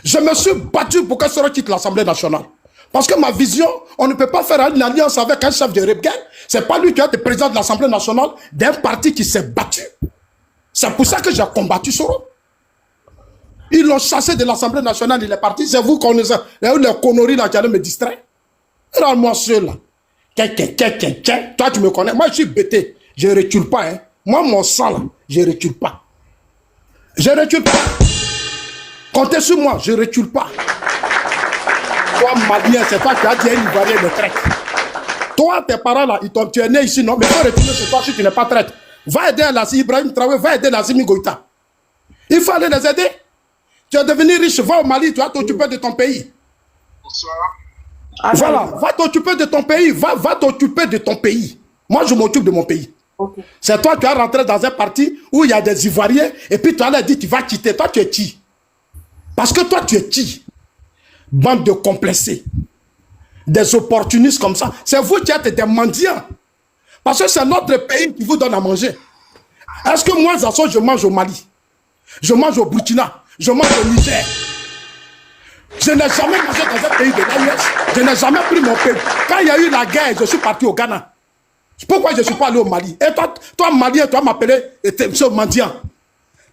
Speaker 2: Je me suis battu pour que Soro quitte l'Assemblée nationale. Parce que ma vision, on ne peut pas faire une alliance avec un chef de rebelle. C'est pas lui qui a été président de l'Assemblée nationale d'un parti qui s'est battu. C'est pour ça que j'ai combattu Soro. Ils l'ont chassé de l'Assemblée nationale, il est parti. C'est vous qu'on les conneries là qui allaient me distraire. Regarde-moi ceux-là. Toi, tu me connais. Moi, je suis bêté. Je ne recule pas. Hein. Moi, mon sang, là, je ne recule pas. Je ne recule pas. Comptez sur moi, je ne recule pas. Toi, Malien, c'est toi qui as dit à une Ivoirienne de traite. Toi, tes parents, là, tu es né ici, non? Mais il faut retourner chez toi si tu n'es pas traite. Va aider Ibrahim Traoré, va aider Lassimi Goïta. Il faut aller les aider. Tu es devenu riche, va au Mali, tu vas t'occuper de ton pays.
Speaker 7: Bonsoir.
Speaker 2: Voilà, va t'occuper de ton pays, va t'occuper de ton pays. Moi, je m'occupe de mon pays. Okay. C'est toi qui as rentré dans un parti où il y a des Ivoiriens et puis tu as dit tu vas quitter. Toi, tu es qui? Parce que toi, tu es qui? Bande de complexés. Des opportunistes comme ça. C'est vous qui êtes des mendiants. Parce que c'est notre pays qui vous donne à manger. Est-ce que moi, Zasso, je mange au Mali? Je mange au Burkina? Je mange au Niger? Je n'ai jamais mangé dans un pays de l'AIS. Je n'ai jamais pris mon pays. Quand il y a eu la guerre, je suis parti au Ghana. Pourquoi je ne suis pas allé au Mali? Et toi Malien, tu vas m'appeler monsieur mendiant.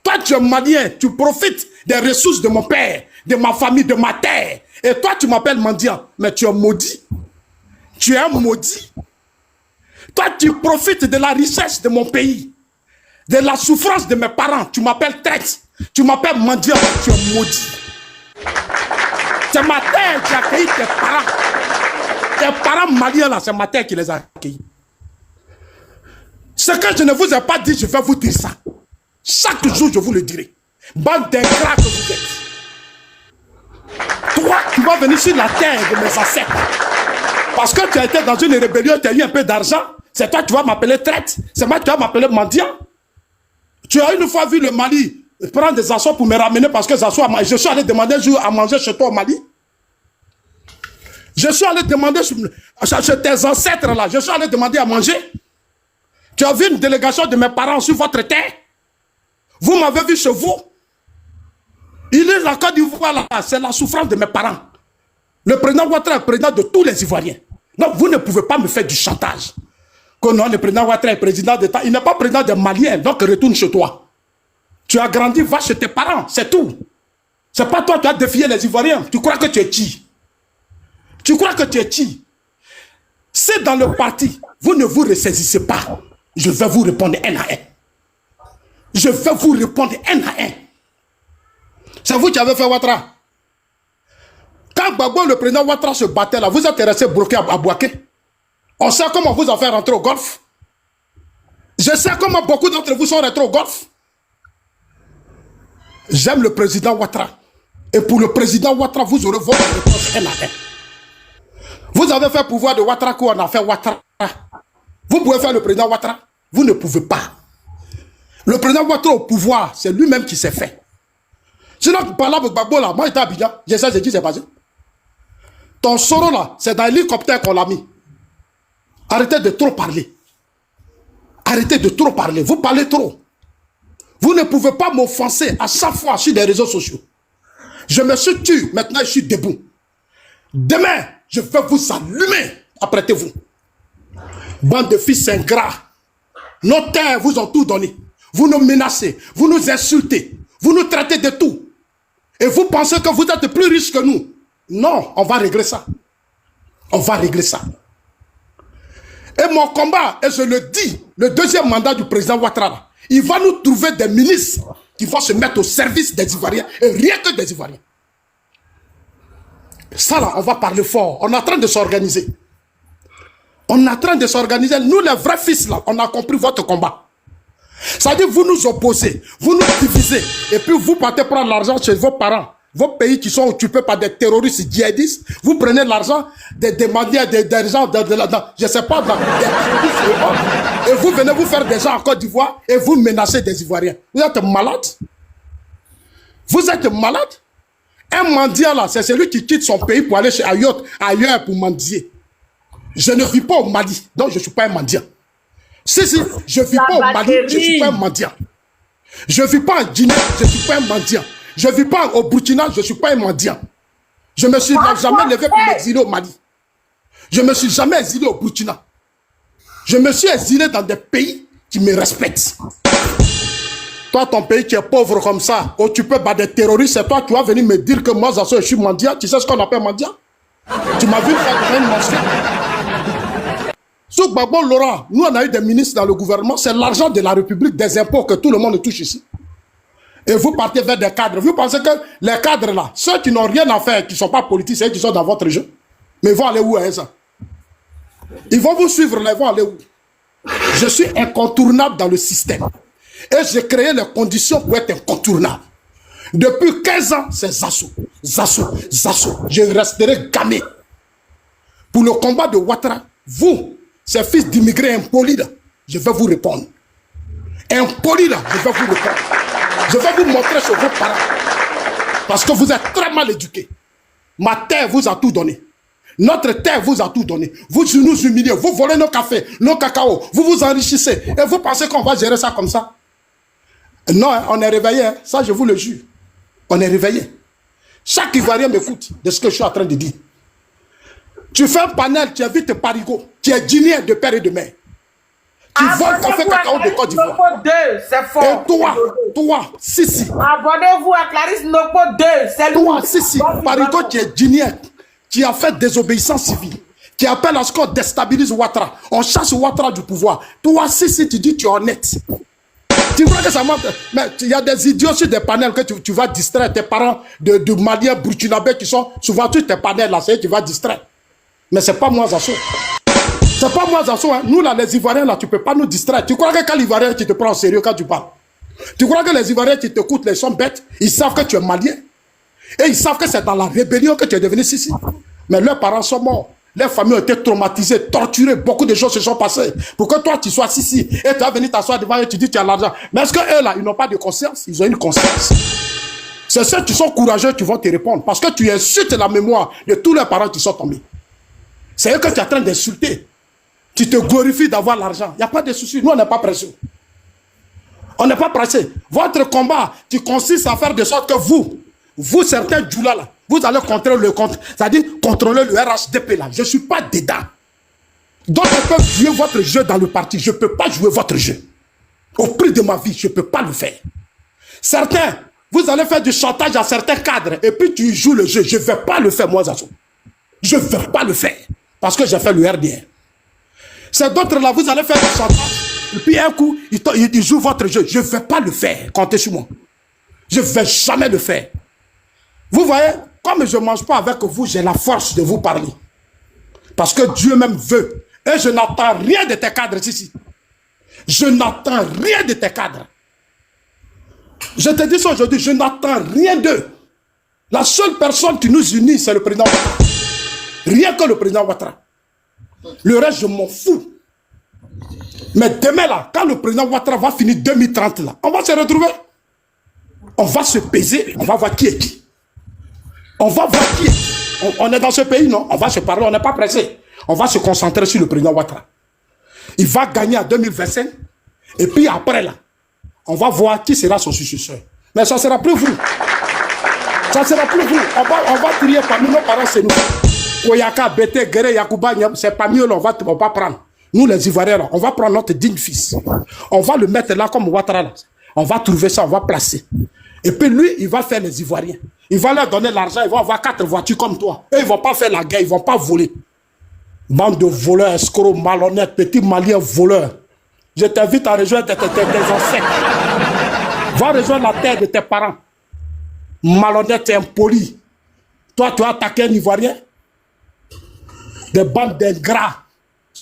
Speaker 2: Toi, tu es Malien, tu profites des ressources de mon père, de ma famille, de ma terre. Et toi, tu m'appelles mendiant. Mais tu es maudit. Tu es un maudit. Toi, tu profites de la richesse de mon pays, de la souffrance de mes parents. Tu m'appelles traite. Tu m'appelles mendiant. Tu es maudit. C'est ma terre qui a accueilli tes parents. Tes parents maliens là, c'est ma terre qui les a accueillis. Ce que je ne vous ai pas dit, je vais vous dire ça. Chaque jour, je vous le dirai. Bande d'ingrats que vous êtes. Toi, tu vas venir sur la terre de mes ancêtres. Parce que tu as été dans une rébellion, tu as eu un peu d'argent. C'est toi qui vas m'appeler traite. C'est moi qui vas m'appeler mendiant. Tu as une fois vu le Mali prendre des assauts pour me ramener parce que je suis allé demander un jour à manger chez toi au Mali. Je suis allé demander chez tes ancêtres là. Je suis allé demander à manger. Tu as vu une délégation de mes parents sur votre terre? Vous m'avez vu chez vous? Il est la Côte d'Ivoire là, c'est la souffrance de mes parents. Le président Ouattara est président de tous les Ivoiriens. Donc vous ne pouvez pas me faire du chantage. Que non, le président Ouattara est président d'État. Il n'est pas président des Maliens, donc retourne chez toi. Tu as grandi, va chez tes parents, c'est tout. C'est pas toi qui as défié les Ivoiriens. Tu crois que tu es qui? Tu crois que tu es qui? C'est dans le parti, vous ne vous ressaisissez pas. Je vais vous répondre un à un. Je vais vous répondre un à un. C'est vous qui avez fait Ouattara. Quand Gbagbo, le président Ouattara se battait là, vous êtes resté bloqué à Bouaké. On sait comment vous en faire rentrer au golfe. Je sais comment beaucoup d'entre vous sont rentrés au golfe. J'aime le président Ouattara. Et pour le président Ouattara, vous aurez votre réponse un à un. Vous avez fait pouvoir de Ouattara qu'on a fait Ouattara. Vous pouvez faire le président Ouattara. Vous ne pouvez pas. Le président Ouattara au pouvoir, c'est lui-même qui s'est fait. Sinon, par là, avec Gbagbo là, moi j'étais à Abidjan, j'ai dit c'est passé. Ton soro là, c'est dans l'hélicoptère qu'on l'a mis. Arrêtez de trop parler. Arrêtez de trop parler. Vous parlez trop. Vous ne pouvez pas m'offenser à chaque fois sur les réseaux sociaux. Je me suis tué, maintenant je suis debout. Demain, je vais vous allumer. Apprêtez-vous. Bande de fils ingrats. Nos terres vous ont tout donné. Vous nous menacez, vous nous insultez, vous nous traitez de tout. Et vous pensez que vous êtes plus riches que nous. Non, on va régler ça. On va régler ça. Et mon combat, et je le dis, le deuxième mandat du président Ouattara, il va nous trouver des ministres qui vont se mettre au service des Ivoiriens, et rien que des Ivoiriens. Ça là, on va parler fort. On est en train de s'organiser. On est en train de s'organiser. Nous, les vrais fils, là, on a compris votre combat. C'est-à-dire, vous nous opposez, vous nous divisez, et puis vous partez prendre l'argent chez vos parents, vos pays qui sont occupés par des terroristes djihadistes, vous prenez l'argent des demandiers, des gens, je ne sais pas, et vous venez vous faire des gens en Côte d'Ivoire, et vous menacez des Ivoiriens. Vous êtes malade? Vous êtes malade? Un mendiant là, c'est celui qui quitte son pays pour aller chez ailleurs pour mendier. Je ne vis pas au Mali, donc je ne suis pas un mendiant. Si, je ne vis pas au Mali, je ne suis pas un mendiant. Je ne vis pas en Guinée, je ne suis pas un mendiant. Je ne vis pas au Burkina, je ne suis pas un mendiant. Je ne me suis jamais levé pour m'exiler au Mali. Je ne me suis jamais exilé au Burkina. Je me suis exilé dans des pays qui me respectent. Toi, ton pays qui est pauvre comme ça, occupé par des terroristes, c'est toi qui vas venir me dire que moi, je suis mendiant. Tu sais ce qu'on appelle mendiant? Tu m'as vu faire une mention. Sous Gbagbo Laurent, nous on a eu des ministres dans le gouvernement, c'est l'argent de la République, des impôts que tout le monde touche ici. Et vous partez vers des cadres. Vous pensez que les cadres là, ceux qui n'ont rien à faire, qui ne sont pas politiques, c'est eux qui sont dans votre jeu. Mais ils vont aller où, hein, ça? Ils vont vous suivre, là, ils vont aller où? Je suis incontournable dans le système. Et j'ai créé les conditions pour être incontournable. Depuis 15 ans, c'est Zasso. Je resterai gamé. Pour le combat de Ouattara, vous, ces fils d'immigrés impolis là, je vais vous répondre. Impolis là, je vais vous répondre. Je vais vous montrer sur vos parents. Parce que vous êtes très mal éduqués. Ma terre vous a tout donné. Notre terre vous a tout donné. Vous nous humiliez, vous volez nos cafés, nos cacao, vous vous enrichissez. Et vous pensez qu'on va gérer ça comme ça? Non, hein, on est réveillé. Hein. Ça, je vous le jure. On est réveillé. Chaque Ivoirien m'écoute de ce que je suis en train de dire. Tu fais un panel, tu invites Parigo, qui est guinéen de père et de mère. Qui vole café cacao de Côte d'Ivoire. Et toi, Sissi.
Speaker 3: Abonnez-vous à Clarisse Noko 2, c'est lui.
Speaker 2: Toi, Sissi, Parigo qui est guinéen, qui a fait désobéissance civile, qui appelle à ce qu'on déstabilise Ouattara. On chasse Ouattara du pouvoir. Toi, Sissi, tu dis tu es honnête. Tu crois que ça marche? Mais il y a des idiots sur des panels que tu vas distraire tes parents de Maliens, Burkinabés qui sont souvent sur tes panels là, c'est eux qui vont distraire. Mais c'est pas moi, Zasso. C'est pas moi, Zasso. Hein. Nous, là, les Ivoiriens, là, tu peux pas nous distraire. Tu crois que quand l'Ivoirien, tu te prends au sérieux quand tu parles? Tu crois que les Ivoiriens qui t'écoutent, ils sont bêtes? Ils savent que tu es malien. Et ils savent que c'est dans la rébellion que tu es devenu Sissi. Mais leurs parents sont morts. Leurs familles ont été traumatisées, torturées. Beaucoup de choses se sont passées. Pour que toi, tu sois Sissi. Et tu vas venir t'asseoir devant eux et tu dis que tu as l'argent. Mais est-ce qu'eux, là, ils n'ont pas de conscience? Ils ont une conscience. C'est ceux qui sont courageux qui vont te répondre. Parce que tu insultes la mémoire de tous leurs parents qui sont tombés. C'est eux que tu es en train d'insulter. Tu te glorifies d'avoir l'argent. Il n'y a pas de souci. Nous, on n'est pas pressés. On n'est pas pressés. Votre combat qui consiste à faire de sorte que vous certains Djoula là, vous allez contrôler le compte, c'est-à-dire contrôler le RHDP là. Je ne suis pas dedans. D'autres peuvent jouer votre jeu dans le parti. Je ne peux pas jouer votre jeu. Au prix de ma vie, je ne peux pas le faire. Certains, vous allez faire du chantage à certains cadres et puis tu joues le jeu. Je ne vais pas le faire, moi, Zasso. Je ne vais pas le faire. Parce que j'ai fait le RDR. C'est d'autres là, vous allez faire du chantage. Et puis un coup, ils jouent votre jeu. Je ne vais pas le faire. Comptez sur moi. Je ne vais jamais le faire. Vous voyez, comme je ne mange pas avec vous, j'ai la force de vous parler. Parce que Dieu même veut. Et je n'attends rien de tes cadres ici. Je n'attends rien de tes cadres. Je te dis ça aujourd'hui, je n'attends rien d'eux. La seule personne qui nous unit, c'est le président Ouattara. Rien que le président Ouattara. Le reste, je m'en fous. Mais demain, là, quand le président Ouattara va finir 2030, là, on va se retrouver. On va se peser, on va voir qui est qui. On va voir qui est qui. On est dans ce pays, non? On va se parler, on n'est pas pressé. On va se concentrer sur le président Ouattara. Il va gagner en 2025. Et puis après, là, on va voir qui sera son successeur. Mais ça ne sera plus vous. Ça ne sera plus vous. On va trier parmi nos parents, c'est nous. Koyaka, Bété, Guéré, Yakouba, c'est pas mieux, là, on va prendre. Nous, les Ivoiriens, là, on va prendre notre digne fils. On va le mettre là comme Ouattara. Là. On va trouver ça, on va placer. Et puis lui, il va faire les Ivoiriens. Il va leur donner l'argent, ils vont avoir 4 voitures comme toi. Eux, ils ne vont pas faire la guerre, ils ne vont pas voler. Bande de voleurs, escrocs, malhonnêtes, petits maliens voleurs. Je t'invite à rejoindre tes ancêtres. Va rejoindre la terre de tes parents. Malhonnête et impoli. Toi, tu as attaqué un Ivoirien. Des bandes d'ingrats.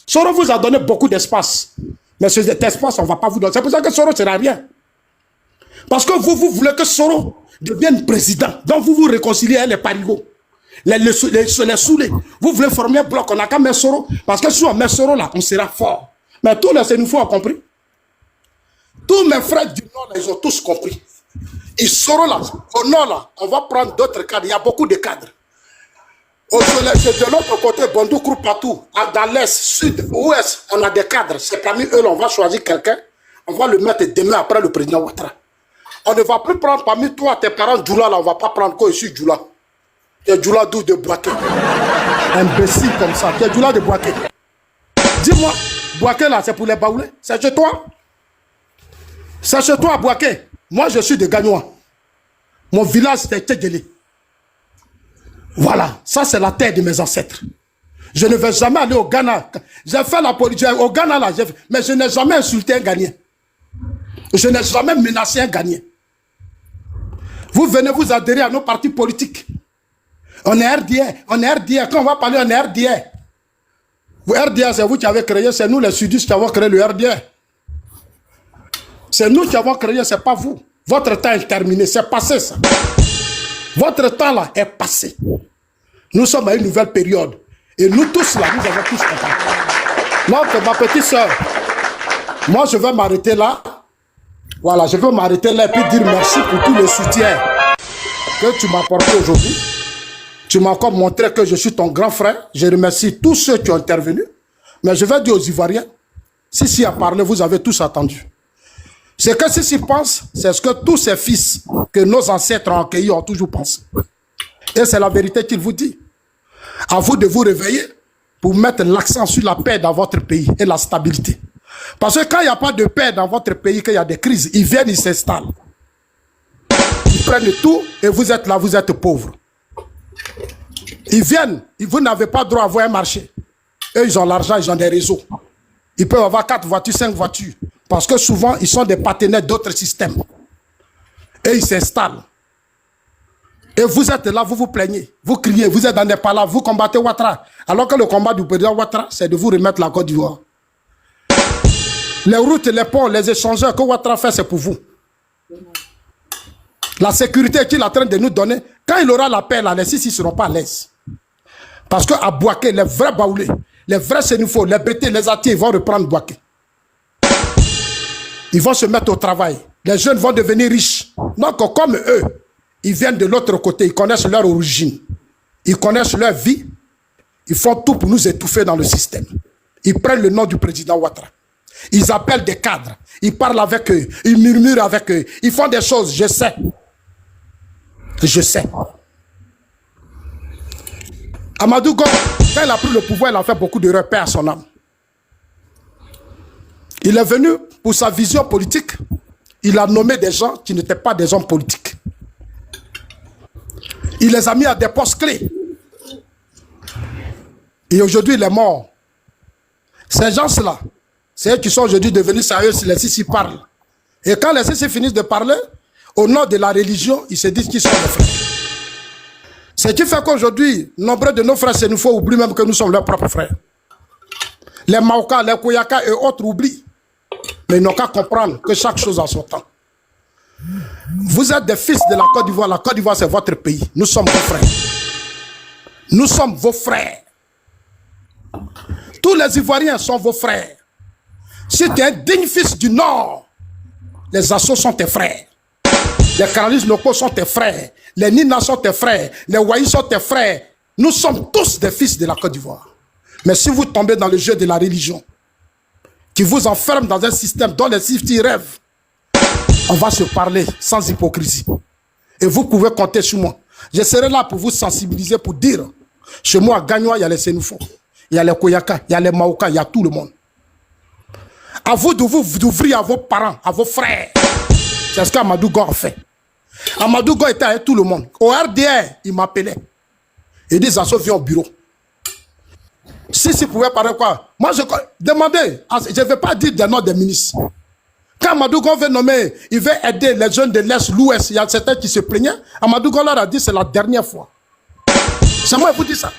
Speaker 2: Soro vous a donné beaucoup d'espace. Mais cet espace, on ne va pas vous donner. C'est pour ça que Soro ne sert à rien. Parce que vous voulez que Soro devienne président. Donc vous vous réconciliez avec les parigots. Les saoulés. Vous voulez former un bloc, on n'a qu'à mettre Soro. Parce que si on met Soro là, on sera fort. Mais tous les Sénéfaux ont compris. Tous mes frères du Nord, ils ont tous compris. Et Soro là, au Nord là, on va prendre d'autres cadres. Il y a beaucoup de cadres. De l'autre côté, Bondou court partout. Dans l'Est, Sud, Ouest, on a des cadres. C'est parmi eux, là, on va choisir quelqu'un. On va le mettre demain après le président Ouattara. On ne va plus prendre parmi toi, tes parents Djoula, là, on ne va pas prendre quoi ici, Djoula. Tu es Djoula d'où de Boaké. Imbécile comme ça. Tu es Djoula de Boaké. Dis-moi, Boaké là, c'est pour les baoulés. C'est chez toi. C'est chez toi, Boaké. Moi, je suis de Gagnois. Mon village, c'est Tchégélé. Voilà, ça c'est la terre de mes ancêtres. Je ne vais jamais aller au Ghana. J'ai fait la politique au Ghana là, mais je n'ai jamais insulté un Ghanéen. Je n'ai jamais menacé un Ghanéen. Vous venez vous adhérer à nos partis politiques. On est RDA, quand on va parler, on est RDA. RDA, c'est vous qui avez créé, c'est nous les sudistes qui avons créé le RDA. C'est nous qui avons créé, c'est pas vous. Votre temps est terminé, c'est passé ça. Votre temps là est passé. Nous sommes à une nouvelle période. Et nous tous là, nous avons tous compris. Donc, ma petite soeur, moi je vais m'arrêter là. Voilà, je vais m'arrêter là et puis dire merci pour tout le soutien que tu m'as apporté aujourd'hui. Tu m'as encore montré que je suis ton grand frère. Je remercie tous ceux qui ont intervenu. Mais je vais dire aux Ivoiriens, si a parlé, vous avez tous attendu. Ce que Sissi pense, c'est ce que tous ces fils que nos ancêtres ont accueillis ont toujours pensé. Et c'est la vérité qu'il vous dit. À vous de vous réveiller pour mettre l'accent sur la paix dans votre pays et la stabilité. Parce que quand il n'y a pas de paix dans votre pays, qu'il y a des crises, ils viennent, ils s'installent. Ils prennent tout et vous êtes là, vous êtes pauvres. Ils viennent, vous n'avez pas droit à avoir un marché. Eux, ils ont l'argent, ils ont des réseaux. Ils peuvent avoir 4 voitures, 5 voitures. Parce que souvent, ils sont des partenaires d'autres systèmes. Et ils s'installent. Et vous êtes là, vous vous plaignez, vous criez, vous êtes dans des palabres, vous combattez Ouattara. Alors que le combat du président Ouattara, c'est de vous remettre la Côte d'Ivoire. Les routes, les ponts, les échangeurs que Ouattara fait, c'est pour vous. La sécurité qu'il est en train de nous donner, quand il aura la paix, là, les Sissi ne seront pas à l'aise. Parce qu'à Boaké, les vrais Baoulés, les vrais Sénéfaux, les Bétés, les Atiers, ils vont reprendre Boaké. Ils vont se mettre au travail. Les jeunes vont devenir riches. Donc, comme eux, ils viennent de l'autre côté, ils connaissent leur origine. Ils connaissent leur vie. Ils font tout pour nous étouffer dans le système. Ils prennent le nom du président Ouattara. Ils appellent des cadres. Ils parlent avec eux. Ils murmurent avec eux. Ils font des choses, je sais. Je sais. Amadou Gom, quand il a pris le pouvoir, il a fait beaucoup de repères à son âme. Il est venu pour sa vision politique. Il a nommé des gens qui n'étaient pas des hommes politiques. Il les a mis à des postes clés. Et aujourd'hui, il est mort. Ces gens-là, c'est eux qui sont aujourd'hui devenus sérieux si les Sissi parlent. Et quand les Sissi finissent de parler, au nom de la religion, ils se disent qu'ils sont des frères. Ce qui fait qu'aujourd'hui, nombre de nos frères sénéfaux oublient même que nous sommes leurs propres frères. Les Maoka, les Koyaka et autres oublient. Mais ils n'ont qu'à comprendre que chaque chose a son temps. Vous êtes des fils de la Côte d'Ivoire. La Côte d'Ivoire, c'est votre pays. Nous sommes vos frères. Nous sommes vos frères. Tous les Ivoiriens sont vos frères. Si tu es un digne fils du Nord, les Assos sont tes frères. Les canalistes locaux sont tes frères. Les Nina sont tes frères. Les Waïs sont tes frères. Nous sommes tous des fils de la Côte d'Ivoire. Mais si vous tombez dans le jeu de la religion, qui vous enferme dans un système dont les Siftis rêvent, on va se parler sans hypocrisie. Et vous pouvez compter sur moi. Je serai là pour vous sensibiliser, pour dire, chez moi à Gagnoa, il y a les Sénoufos, il y a les Koyaka, il y a les Maoka, il y a tout le monde. À vous d'ouvrir à vos parents, à vos frères. C'est ce qu'Amadou Go a fait. Amadou Go était avec tout le monde. Au RDR, il m'appelait. Il dit, Zasso, viens au bureau. Si pouvait parler quoi? Moi, je demandais, je ne vais pas dire des noms des ministres. Quand Amadou Go veut nommer, il veut aider les jeunes de l'Est, l'Ouest, il y a certains qui se plaignaient. Amadou Go leur a dit, c'est la dernière fois. C'est moi qui vous dis ça.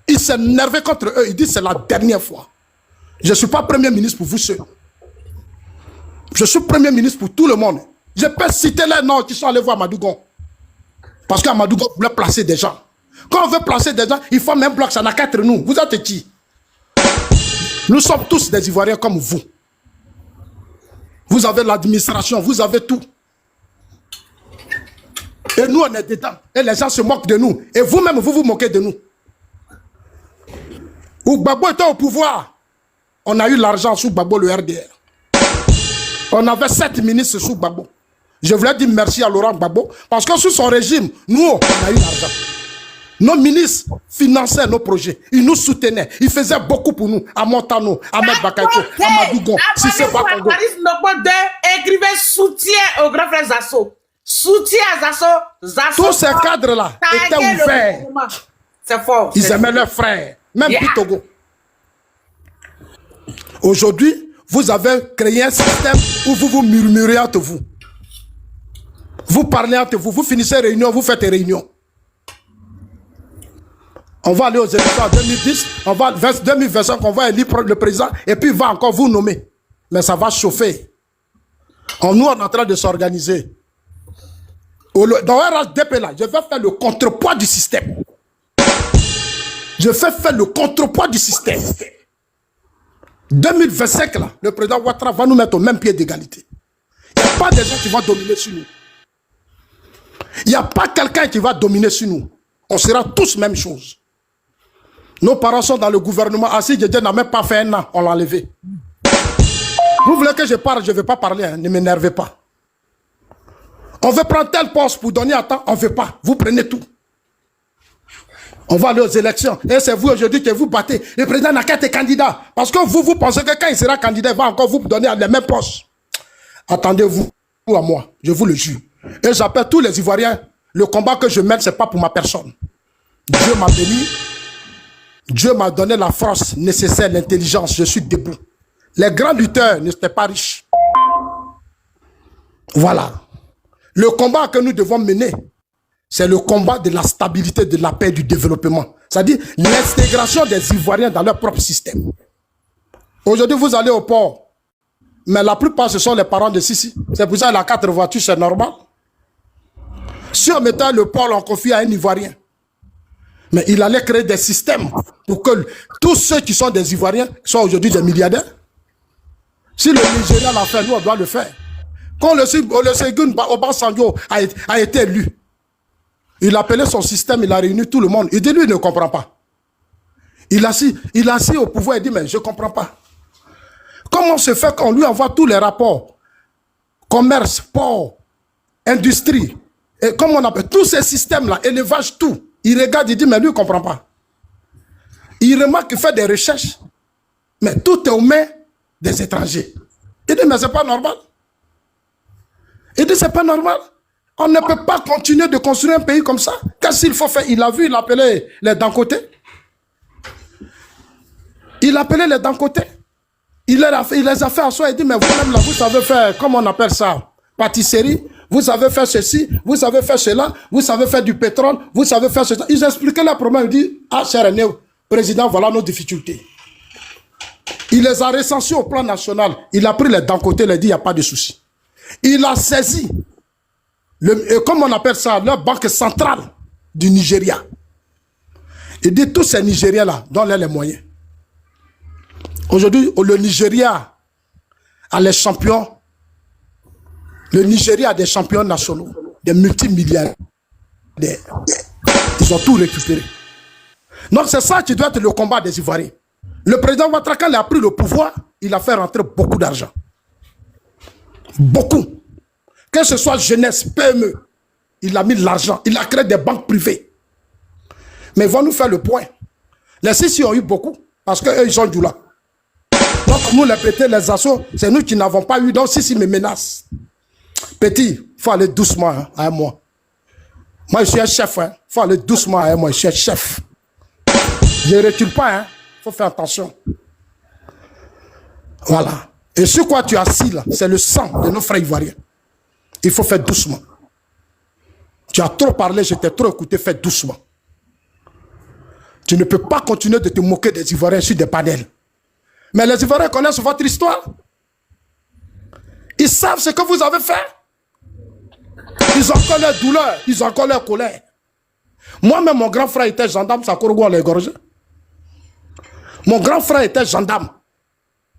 Speaker 2: Il s'est énervé contre eux, il dit, c'est la dernière fois. Je ne suis pas premier ministre pour vous seuls. Je suis premier ministre pour tout le monde. Je peux citer les noms qui sont allés voir Amadou Go. Parce qu'Amadou Go voulait placer des gens. Quand on veut placer des gens, il faut même bloc, ça n'a qu'à être nous. Vous êtes qui? Nous sommes tous des Ivoiriens comme vous. Vous avez l'administration, vous avez tout. Et nous, on est dedans. Et les gens se moquent de nous. Et vous-même, vous vous moquez de nous. Où Gbagbo était au pouvoir, on a eu l'argent sous Gbagbo, le RDR. On avait 7 ministres sous Gbagbo. Je voulais dire merci à Laurent Gbagbo, parce que sous son régime, nous, on a eu l'argent. Nos ministres finançaient nos projets. Ils nous soutenaient. Ils faisaient beaucoup pour nous. À Montano, à Ahmed Bakaïko, à Madougon, si c'est pas Congo.
Speaker 3: Écrivez soutien au grand frère Zasso. Soutien à Zasso. Zasso.
Speaker 2: Tous ces cadres-là étaient ouverts.
Speaker 3: C'est fort.
Speaker 2: Ils aimaient leurs frères. Même Togo. Aujourd'hui, vous avez créé un système où vous vous murmurez entre vous. Vous parlez entre vous. Vous finissez réunion, vous faites réunion. On va aller aux élections en 2010, on va 2025, on va élire le président, et puis il va encore vous nommer. Mais ça va chauffer. Nous, on est en train de s'organiser. Dans RHDP, là, je vais faire le contrepoids du système. Je vais faire le contrepoids du système. 2025, là, le président Ouattara va nous mettre au même pied d'égalité. Il n'y a pas de gens qui vont dominer sur nous. Il n'y a pas quelqu'un qui va dominer sur nous. On sera tous même chose. Nos parents sont dans le gouvernement. Assis Djedje n'a même pas fait un an. On l'a enlevé. Vous voulez que je parle? Je ne vais pas parler. Hein. Ne m'énervez pas. On veut prendre tel poste pour donner un temps. On ne veut pas. Vous prenez tout. On va aller aux élections. Et c'est vous aujourd'hui que vous battez. Le président n'a qu'à être candidat. Parce que vous pensez que quand il sera candidat, il va encore vous donner les mêmes postes. Attendez-vous à moi. Je vous le jure. Et j'appelle tous les Ivoiriens. Le combat que je mène, ce n'est pas pour ma personne. Dieu m'a béni. Dieu m'a donné la force nécessaire, l'intelligence. Je suis debout. Les grands lutteurs n'étaient pas riches. Voilà. Le combat que nous devons mener, c'est le combat de la stabilité, de la paix et du développement. C'est-à-dire l'intégration des Ivoiriens dans leur propre système. Aujourd'hui, vous allez au port. Mais la plupart, ce sont les parents de Sissi. C'est pour ça qu'il a 4 voitures, c'est normal. Si on mettait le port, on confie à un Ivoirien. Mais il allait créer des systèmes pour que tous ceux qui sont des Ivoiriens soient aujourd'hui des milliardaires. Si le Nigeria l'a fait, nous, on doit le faire. Quand le Ségun Obasanjo a été élu, il a appelé son système, il a réuni tout le monde. Il dit, lui, il ne comprend pas. Il a assis au pouvoir et dit, mais je ne comprends pas. Comment se fait qu'on lui envoie tous les rapports? Commerce, port, industrie, et comment on appelle tous ces systèmes-là, élevage, tout. Il regarde, il dit, mais lui, il ne comprend pas. Il remarque qu'il fait des recherches, mais tout est aux mains des étrangers. Il dit, mais ce n'est pas normal. Il dit, ce n'est pas normal. On ne peut pas continuer de construire un pays comme ça. Qu'est-ce qu'il faut faire? Il a vu, il a appelé les Dangote. Il a appelé les Dangote. Il les a fait à soi. Il dit, mais vous-même, là, vous savez faire, comment on appelle ça? Pâtisserie. vous savez faire ceci, vous savez faire cela, vous savez faire du pétrole, vous savez faire cela. Ils expliquaient leurs problèmes, ils disent, ah, cher aîné, président, voilà nos difficultés. Il les a recensés au plan national. Il a pris les d'un côté, il a dit, il n'y a pas de souci. Il a saisi, comme on appelle ça, la banque centrale du Nigeria. Il dit, tous ces Nigériens-là, donnent-leur les moyens. Aujourd'hui, le Nigeria a les champions. Le Nigeria a des champions nationaux, des multimilliardaires. Ils ont tout récupéré. Donc c'est ça qui doit être le combat des Ivoiriens. Le président Ouattara, quand il a pris le pouvoir, il a fait rentrer beaucoup d'argent. Beaucoup. Que ce soit jeunesse, PME, il a mis de l'argent. Il a créé des banques privées. Mais ils vont nous faire le point. Les Sissi ont eu beaucoup, parce qu'eux, ils ont du là. Donc nous, les pétés, les assauts, c'est nous qui n'avons pas eu. Donc Sissi me menace. Petit, il faut aller doucement hein, à moi. Moi, je suis un chef. Il faut aller doucement à moi. Je suis un chef. Je ne recule pas. Il faut faire attention. Voilà. Et sur quoi tu as assis là, c'est le sang de nos frères ivoiriens. Il faut faire doucement. Tu as trop parlé, je t'ai trop écouté, fais doucement. Tu ne peux pas continuer de te moquer des Ivoiriens sur des panels. Mais les Ivoiriens connaissent votre histoire. Ils savent ce que vous avez fait. Ils ont encore leur douleur, ils ont encore leur colère. Moi-même, mon grand frère était gendarme, ça court les gorges. Mon grand frère était gendarme.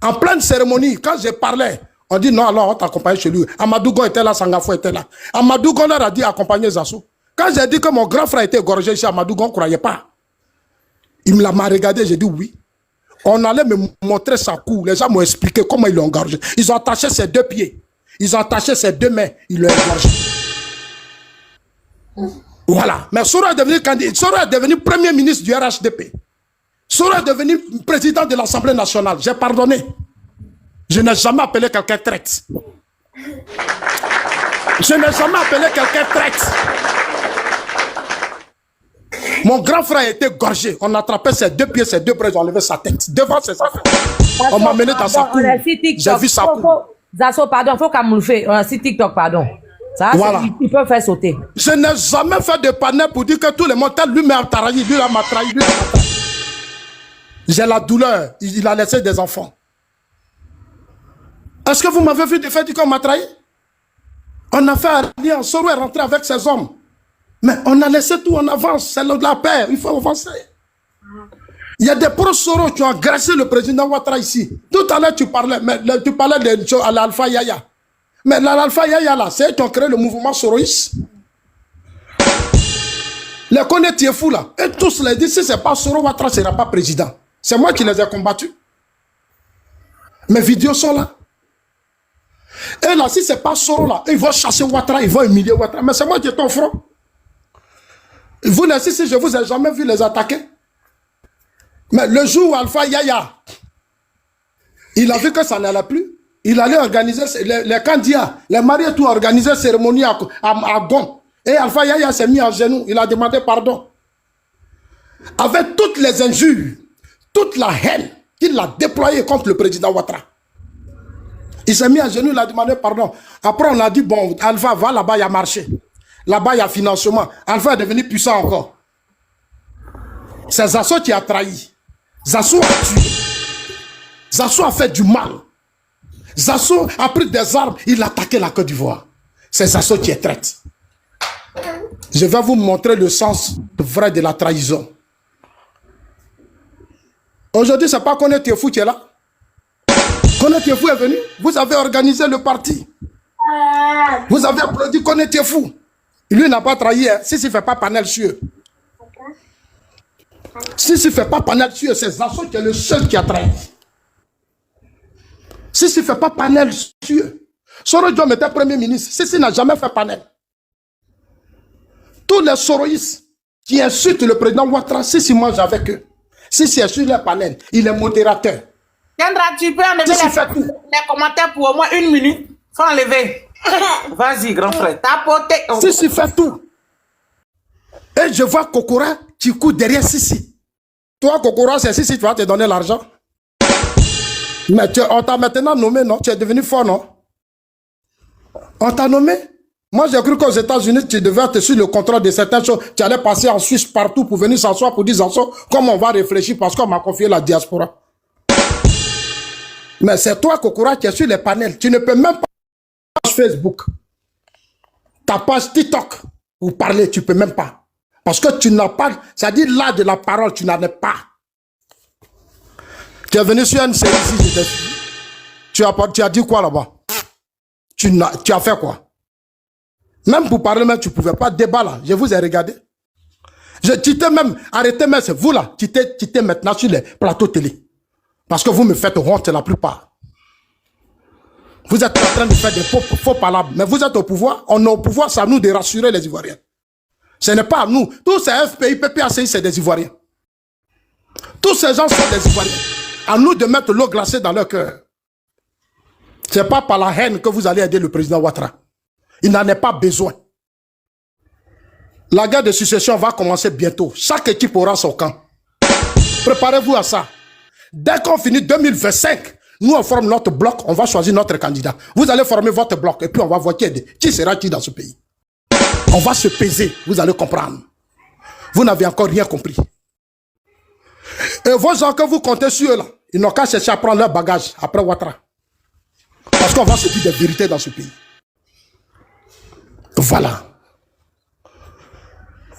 Speaker 2: En pleine cérémonie, quand je parlais, on dit non, alors on t'accompagne chez lui. Amadou Gon était là, Sangafo était là. Amadou Gon leur a dit accompagner Zassou. Quand j'ai dit que mon grand frère était égorgé ici, Amadou Gon ne croyait pas. Il m'a regardé, j'ai dit oui. On allait me montrer sa cour. Les gens m'ont expliqué comment ils l'ont égorgé. Ils ont attaché ses deux pieds. Ils ont attaché ses deux mains. Ils l'ont égorgé. Voilà. Mais Soro est devenu candidat. Soro est devenu premier ministre du RHDP. Soro est devenu président de l'Assemblée nationale. J'ai pardonné. Je n'ai jamais appelé quelqu'un traite. Je n'ai jamais appelé quelqu'un traite. Mon grand frère était gorgé. On attrapait ses deux pieds, ses deux bras, ils ont enlevé sa tête. Devant ses enfants. On m'a mené dans sa cour. J'ai vu sa cour.
Speaker 4: Zasso, pardon, il faut camoufler. On a si TikTok, pardon. Ça, voilà. Ils peuvent faire sauter.
Speaker 2: Je n'ai jamais fait de panel pour dire que tout le monde, lui m'a trahi, lui m'a trahi, lui m'a trahi. J'ai la douleur. Il a laissé des enfants. Est-ce que vous m'avez vu de faire dire qu'on m'a trahi? On a fait alliance. Soro est rentré avec ses hommes. Mais on a laissé tout en avance. C'est de la paix. Il faut avancer. Il y a des pro-Soro qui ont agressé le président Ouattara ici. Tout à l'heure, tu parlais de l'Alpha Yaya. Mais l'Alpha Yaya, là, c'est eux qui ont créé le mouvement soroïste. Les connaît fou là. Et tous les disent, si ce n'est pas Soro, Ouattara ne sera pas président. C'est moi qui les ai combattus. Mes vidéos sont là. Et là, si ce n'est pas Soro là, ils vont chasser Ouattara, ils vont humilier Ouattara. Mais c'est moi qui est ton front. Vous, si je vous ai jamais vu les attaquer. Mais le jour où Alpha Yaya, il a vu que ça n'allait plus, il allait organiser les candidats, les mariés, tout organiser cérémonie à Gon. Et Alpha Yaya s'est mis à genoux, il a demandé pardon. Avec toutes les injures, toute la haine qu'il a déployée contre le président Ouattara. Il s'est mis à genoux, il a demandé pardon. Après, on a dit, bon, Alpha, va là-bas, il y a marché. Là-bas, il y a financement. Alpha est devenu puissant encore. C'est Zasso qui a trahi. Zasso a tué. Zasso a fait du mal. Zasso a pris des armes, il a attaqué la Côte d'Ivoire. C'est Zasso qui est traite. Je vais vous montrer le sens vrai de la trahison. Aujourd'hui, ce n'est pas Koné Tiefou qui est là. Koné Tiefou est venu. Vous avez organisé le parti. Vous avez applaudi Koné Tiefou. Lui n'a pas trahi. Hein. Si il ne fait pas panel sur eux. Si il ne fait pas panel sur eux, c'est Zasso qui est le seul qui a trahi. Si il ne fait pas panel sur eux. Soro Diom était premier ministre. Si n'a jamais fait panel. Tous les soroïstes qui insultent le président Ouattara, si mange avec eux. Si est sur le panel, il est modérateur.
Speaker 3: Kendra, tu peux enlever les commentaires pour au moins 1 minute. Faut enlever. Vas-y, grand frère. Tapoter.
Speaker 2: Si fait tout. Et je vois Kokora qui court derrière Sissi. Toi, Kokora, c'est Sissi, tu vas te donner l'argent. Mais on t'a maintenant nommé, non? Tu es devenu fort, non? On t'a nommé. Moi, j'ai cru qu'aux États-Unis, tu devais être sur le contrôle de certaines choses. Tu allais passer en Suisse partout pour venir s'asseoir pour dire comment on va réfléchir parce qu'on m'a confié la diaspora. Mais c'est toi, Kokora, qui es sur les panels. Tu ne peux même pas sur Facebook. Ta page TikTok pour parler, tu ne peux même pas. Parce que tu n'as pas, c'est-à-dire là de la parole, tu n'en es pas. Tu es venu sur une série ici, tu as dit quoi là-bas? Tu as fait quoi? Même pour parler, même, tu ne pouvais pas débat là. Je vous ai regardé. Tu t'es même arrêté, mais c'est vous là. Tu t'es maintenant sur les plateaux télé. Parce que vous me faites honte la plupart. Vous êtes en train de faire des faux palabres. Mais vous êtes au pouvoir. On est au pouvoir, c'est à nous de rassurer les Ivoiriens. Ce n'est pas à nous. Tous ces FPI, PPACI, c'est des Ivoiriens. Tous ces gens sont des Ivoiriens. À nous de mettre l'eau glacée dans leur cœur. Ce n'est pas par la haine que vous allez aider le président Ouattara. Il n'en a pas besoin. La guerre de succession va commencer bientôt. Chaque équipe aura son camp. Préparez-vous à ça. Dès qu'on finit 2025, nous on forme notre bloc, on va choisir notre candidat. Vous allez former votre bloc et puis on va voir qui sera qui dans ce pays. On va se peser, vous allez comprendre. Vous n'avez encore rien compris. Et vos gens que vous comptez sur eux là, ils n'ont qu'à chercher à prendre leur bagage après Ouattara. Parce qu'on va se dire des vérités dans ce pays. Voilà.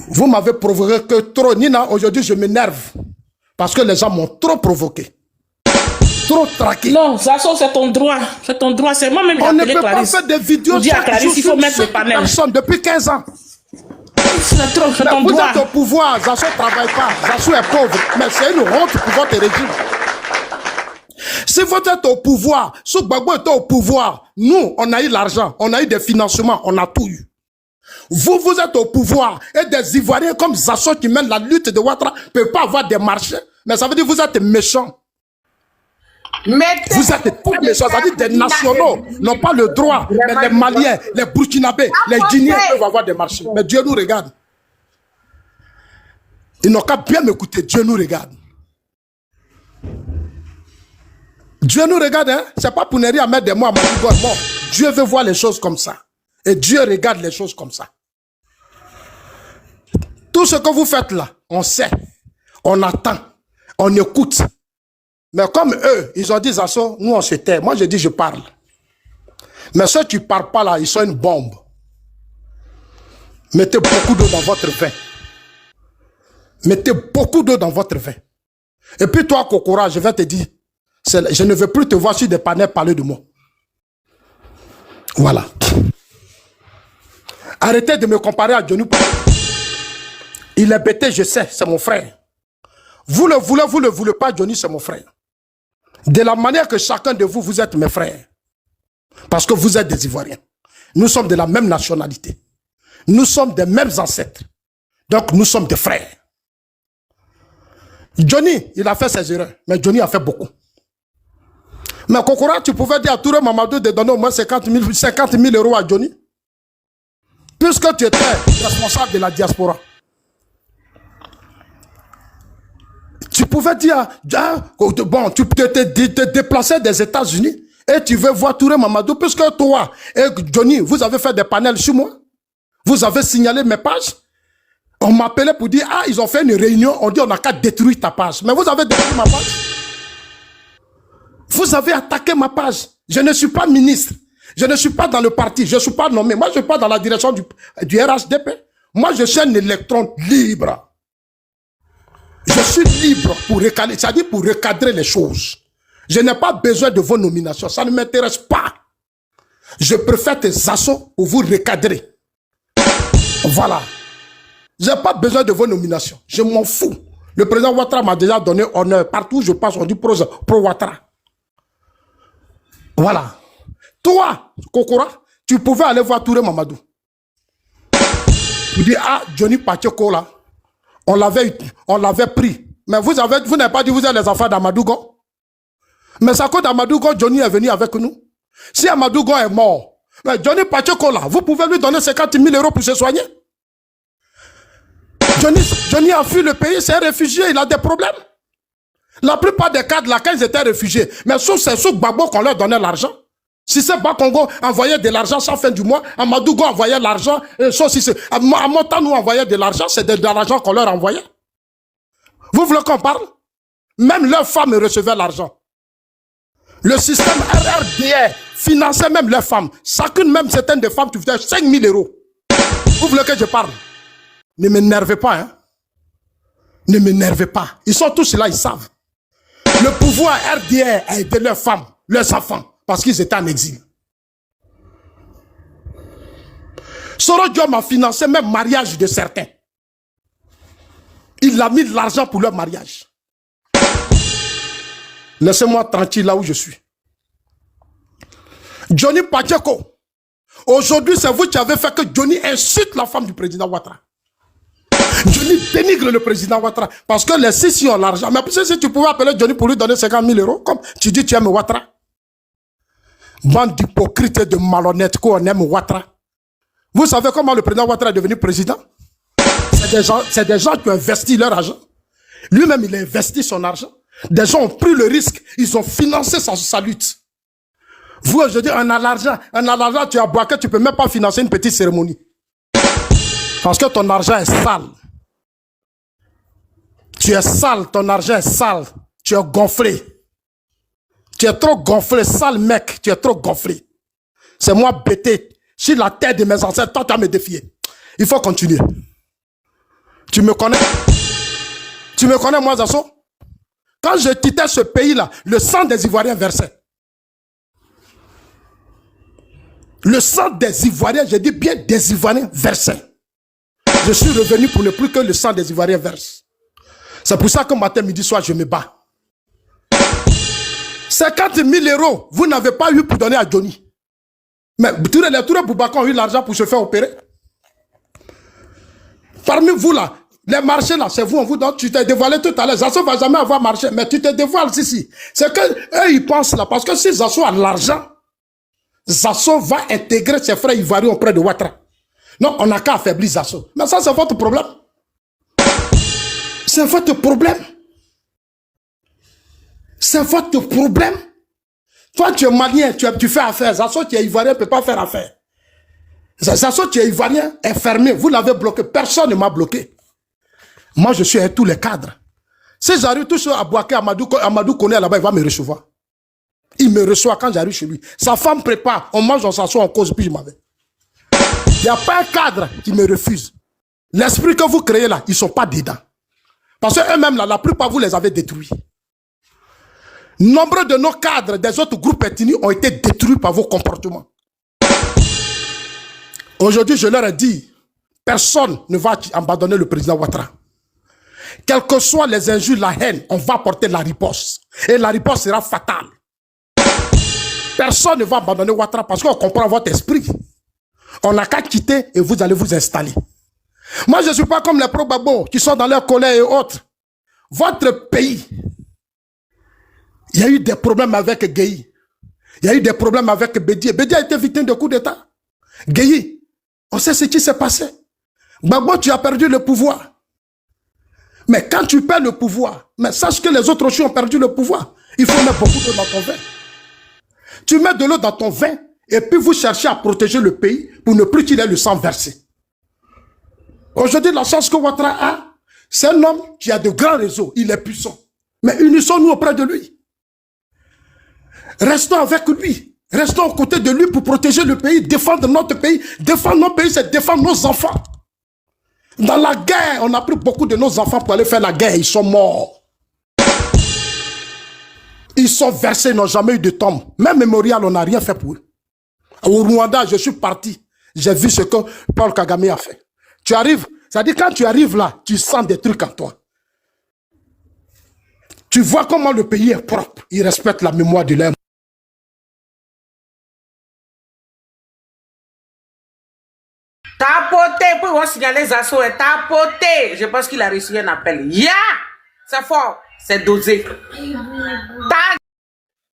Speaker 2: Vous m'avez provoqué que trop. Nina, aujourd'hui, je m'énerve. Parce que les gens m'ont trop provoqué. Trop traqué.
Speaker 6: Non, Zasso, c'est ton droit. C'est ton droit. C'est moi-même qui ai appelé Clarisse.
Speaker 2: On ne peut pas faire des vidéos
Speaker 6: chaque Clarisse, il faut mettre le panel.
Speaker 2: Personne depuis 15 ans.
Speaker 6: C'est trop, c'est ton
Speaker 2: vous
Speaker 6: droit.
Speaker 2: Êtes au pouvoir. Zasso ne travaille pas. Zasso est pauvre. Mais c'est une honte pour votre régime. Si vous êtes au pouvoir, si Gbagbo est au pouvoir, nous, on a eu l'argent, on a eu des financements, on a tout eu. Vous, vous êtes au pouvoir et des Ivoiriens comme Zasso qui mènent la lutte de Ouattara ne peuvent pas avoir des marchés. Mais ça veut dire que vous êtes méchants. Vous êtes très méchants. Ça veut dire que des nationaux n'ont pas le droit. Mais les Maliens, les Burkinabés, les Guinéens peuvent avoir des marchés. Mais Dieu nous regarde. Ils n'ont qu'à bien m'écouter. Dieu nous regarde. Dieu nous regarde, hein? C'est pas pour ne rien mettre des mots à Mamadou est mort. Dieu veut voir les choses comme ça. Et Dieu regarde les choses comme ça. Tout ce que vous faites là, on sait, on attend, on écoute. Mais comme eux, ils ont dit Zasso, nous on se tait. Moi je dis je parle. Mais ceux qui ne parlent pas là, ils sont une bombe. Mettez beaucoup d'eau dans votre vin. Mettez beaucoup d'eau dans votre vin. Et puis toi, Kokora, je vais te dire, je ne veux plus te voir sur des panels parler de moi. Voilà. Arrêtez de me comparer à Johnny. Il est bêté, je sais, c'est mon frère. Vous le voulez, vous ne le voulez pas, Johnny, c'est mon frère. De la manière que chacun de vous, vous êtes mes frères. Parce que vous êtes des Ivoiriens. Nous sommes de la même nationalité. Nous sommes des mêmes ancêtres. Donc nous sommes des frères. Johnny, il a fait ses erreurs, mais Johnny a fait beaucoup. Mais Kokora, tu pouvais dire à Touré Mamadou de donner au moins 50 000 € à Johnny. Puisque tu étais responsable de la diaspora. Tu pouvais dire, bon, tu te déplaçais des États-Unis et tu veux voir Touré Mamadou, puisque toi et Johnny, vous avez fait des panels sur moi. Vous avez signalé mes pages. On m'appelait pour dire, ah, ils ont fait une réunion, on dit on n'a qu'à détruire ta page. Mais vous avez détruit ma page. Vous avez attaqué ma page. Je ne suis pas ministre. Je ne suis pas dans le parti. Je ne suis pas nommé. Moi, je ne suis pas dans la direction du RHDP. Moi, je suis un électron libre. Je suis libre pour recadrer, c'est-à-dire pour recadrer les choses. Je n'ai pas besoin de vos nominations. Ça ne m'intéresse pas. Je préfère tes assauts pour vous recadrer. Voilà. Je n'ai pas besoin de vos nominations. Je m'en fous. Le président Ouattara m'a déjà donné honneur. Partout où je passe, on dit pro Ouattara. Voilà. Toi, Kokora, tu pouvais aller voir Touré Mamadou. Tu dis, ah, Johnny Pacheko là, on l'avait pris. Mais vous n'avez pas dit vous êtes les enfants d'Amadougo. Mais c'est à cause d'Amadougo, Johnny est venu avec nous. Si Amadougo est mort, mais Johnny Pacheko là, vous pouvez lui donner 50 000 € pour se soigner. Johnny a fui le pays, c'est un réfugié, il a des problèmes. La plupart des cadres là, quand ils étaient réfugiés, mais c'est sous Gbagbo qu'on leur donnait l'argent. Si c'est Bakongo envoyait de l'argent chaque fin du mois, Amadougo envoyait l'argent, Amota nous envoyait de l'argent, c'est de l'argent qu'on leur envoyait. Vous voulez qu'on parle? Même leurs femmes recevaient l'argent. Le système RRDR finançait même leurs femmes. Chacune, même certaines des femmes, tu faisais 5 000 €. Vous voulez que je parle? Ne m'énervez pas, hein? Ne m'énervez pas. Ils sont tous là, ils savent. Le pouvoir RDR a aidé leurs femmes, leurs enfants, parce qu'ils étaient en exil. Soro Diom a financé même le mariage de certains. Il a mis de l'argent pour leur mariage. Laissez-moi tranquille là où je suis. Johnny Pacheco. Aujourd'hui, c'est vous qui avez fait que Johnny insulte la femme du président Ouattara. Johnny dénigre le président Ouattara. Parce que les Sisi ont l'argent. Mais si tu pouvais appeler Johnny pour lui donner 50 000 €, comme tu dis tu aimes Ouattara. Bande d'hypocrites et de malhonnêtes qu'on aime Ouattara. Vous savez comment le président Ouattara est devenu président? C'est des gens qui ont investi leur argent. Lui-même, il a investi son argent. Des gens ont pris le risque. Ils ont financé sa lutte. Vous, je dis, on a l'argent, tu as boité, tu ne peux même pas financer une petite cérémonie. Parce que ton argent est sale. Tu es sale, ton argent est sale. Tu es gonflé. Tu es trop gonflé, sale mec, tu es trop gonflé. C'est moi bêté. Sur la terre de mes ancêtres, toi tu as me défié. Il faut continuer. Tu me connais? Tu me connais, moi, Zasso? Quand je quittais ce pays-là, le sang des Ivoiriens versait. Le sang des Ivoiriens, je dis bien des Ivoiriens versait. Je suis revenu pour ne plus que le sang des Ivoiriens verse. C'est pour ça que matin, midi, soir, je me bats. 50 000 €, vous n'avez pas eu pour donner à Johnny. Mais tous les Boubacar ont eu l'argent pour se faire opérer. Parmi vous là, les marchés là, c'est vous, on vous donne, tu t'es dévoilé tout à l'heure. Zasso ne va jamais avoir marché, mais tu te dévoiles ici. C'est que eux ils pensent là, parce que si Zasso a l'argent, Zasso va intégrer ses frères ivoiriens auprès de Ouattara. Non, on n'a qu'à affaiblir Zasso. Mais ça, c'est votre problème. C'est votre problème. C'est votre problème. Toi, tu es malien, tu fais affaire. Zasso, tu es ivoirien, ne peut pas faire affaire. Zasso, tu es ivoirien, est fermé. Vous l'avez bloqué. Personne ne m'a bloqué. Moi, je suis avec tous les cadres. Si j'arrive tout seul à Bouaké, Amadou connaît là-bas, il va me recevoir. Il me reçoit quand j'arrive chez lui. Sa femme prépare, on mange, on s'assoit, on cause, puis je m'en vais. Il n'y a pas un cadre qui me refuse. L'esprit que vous créez là, ils ne sont pas dedans. Parce qu'eux-mêmes, là, la plupart, vous les avez détruits. Nombre de nos cadres des autres groupes ethniques ont été détruits par vos comportements. Aujourd'hui, je leur ai dit, personne ne va abandonner le président Ouattara. Quelles que soient les injures, la haine, on va porter la riposte. Et la riposte sera fatale. Personne ne va abandonner Ouattara parce qu'on comprend votre esprit. On n'a qu'à quitter et vous allez vous installer. Moi, je ne suis pas comme les pro-babos qui sont dans leur colère et autres. Votre pays, il y a eu des problèmes avec Gueye. Il y a eu des problèmes avec Bédié. Bédié a été victime de coup d'État. Gueye, on sait ce qui s'est passé. Gbagbo, tu as perdu le pouvoir. Mais quand tu perds le pouvoir, mais sache que les autres aussi ont perdu le pouvoir. Il faut mettre beaucoup d'eau dans ton vin. Tu mets de l'eau dans ton vin et puis vous cherchez à protéger le pays pour ne plus qu'il ait le sang versé. Aujourd'hui, la chance que Ouattara a, c'est un homme qui a de grands réseaux. Il est puissant. Mais unissons-nous auprès de lui. Restons avec lui. Restons aux côtés de lui pour protéger le pays, défendre notre pays. Défendre notre pays, c'est défendre nos enfants. Dans la guerre, on a pris beaucoup de nos enfants pour aller faire la guerre. Ils sont morts. Ils sont versés, ils n'ont jamais eu de tombe. Même mémorial, on n'a rien fait pour eux. Au Rwanda, je suis parti. J'ai vu ce que Paul Kagame a fait. Tu arrives, c'est-à-dire quand tu arrives là, tu sens des trucs en toi. Tu vois comment le pays est propre. Ils respectent la mémoire de l'homme.
Speaker 3: Tapoté, puis on signaler Zasso est tapoté. Je pense qu'il a reçu un appel. Yeah! C'est fort, c'est dosé.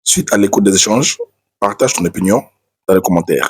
Speaker 1: Suite à l'écoute des échanges, partage ton opinion dans les commentaires.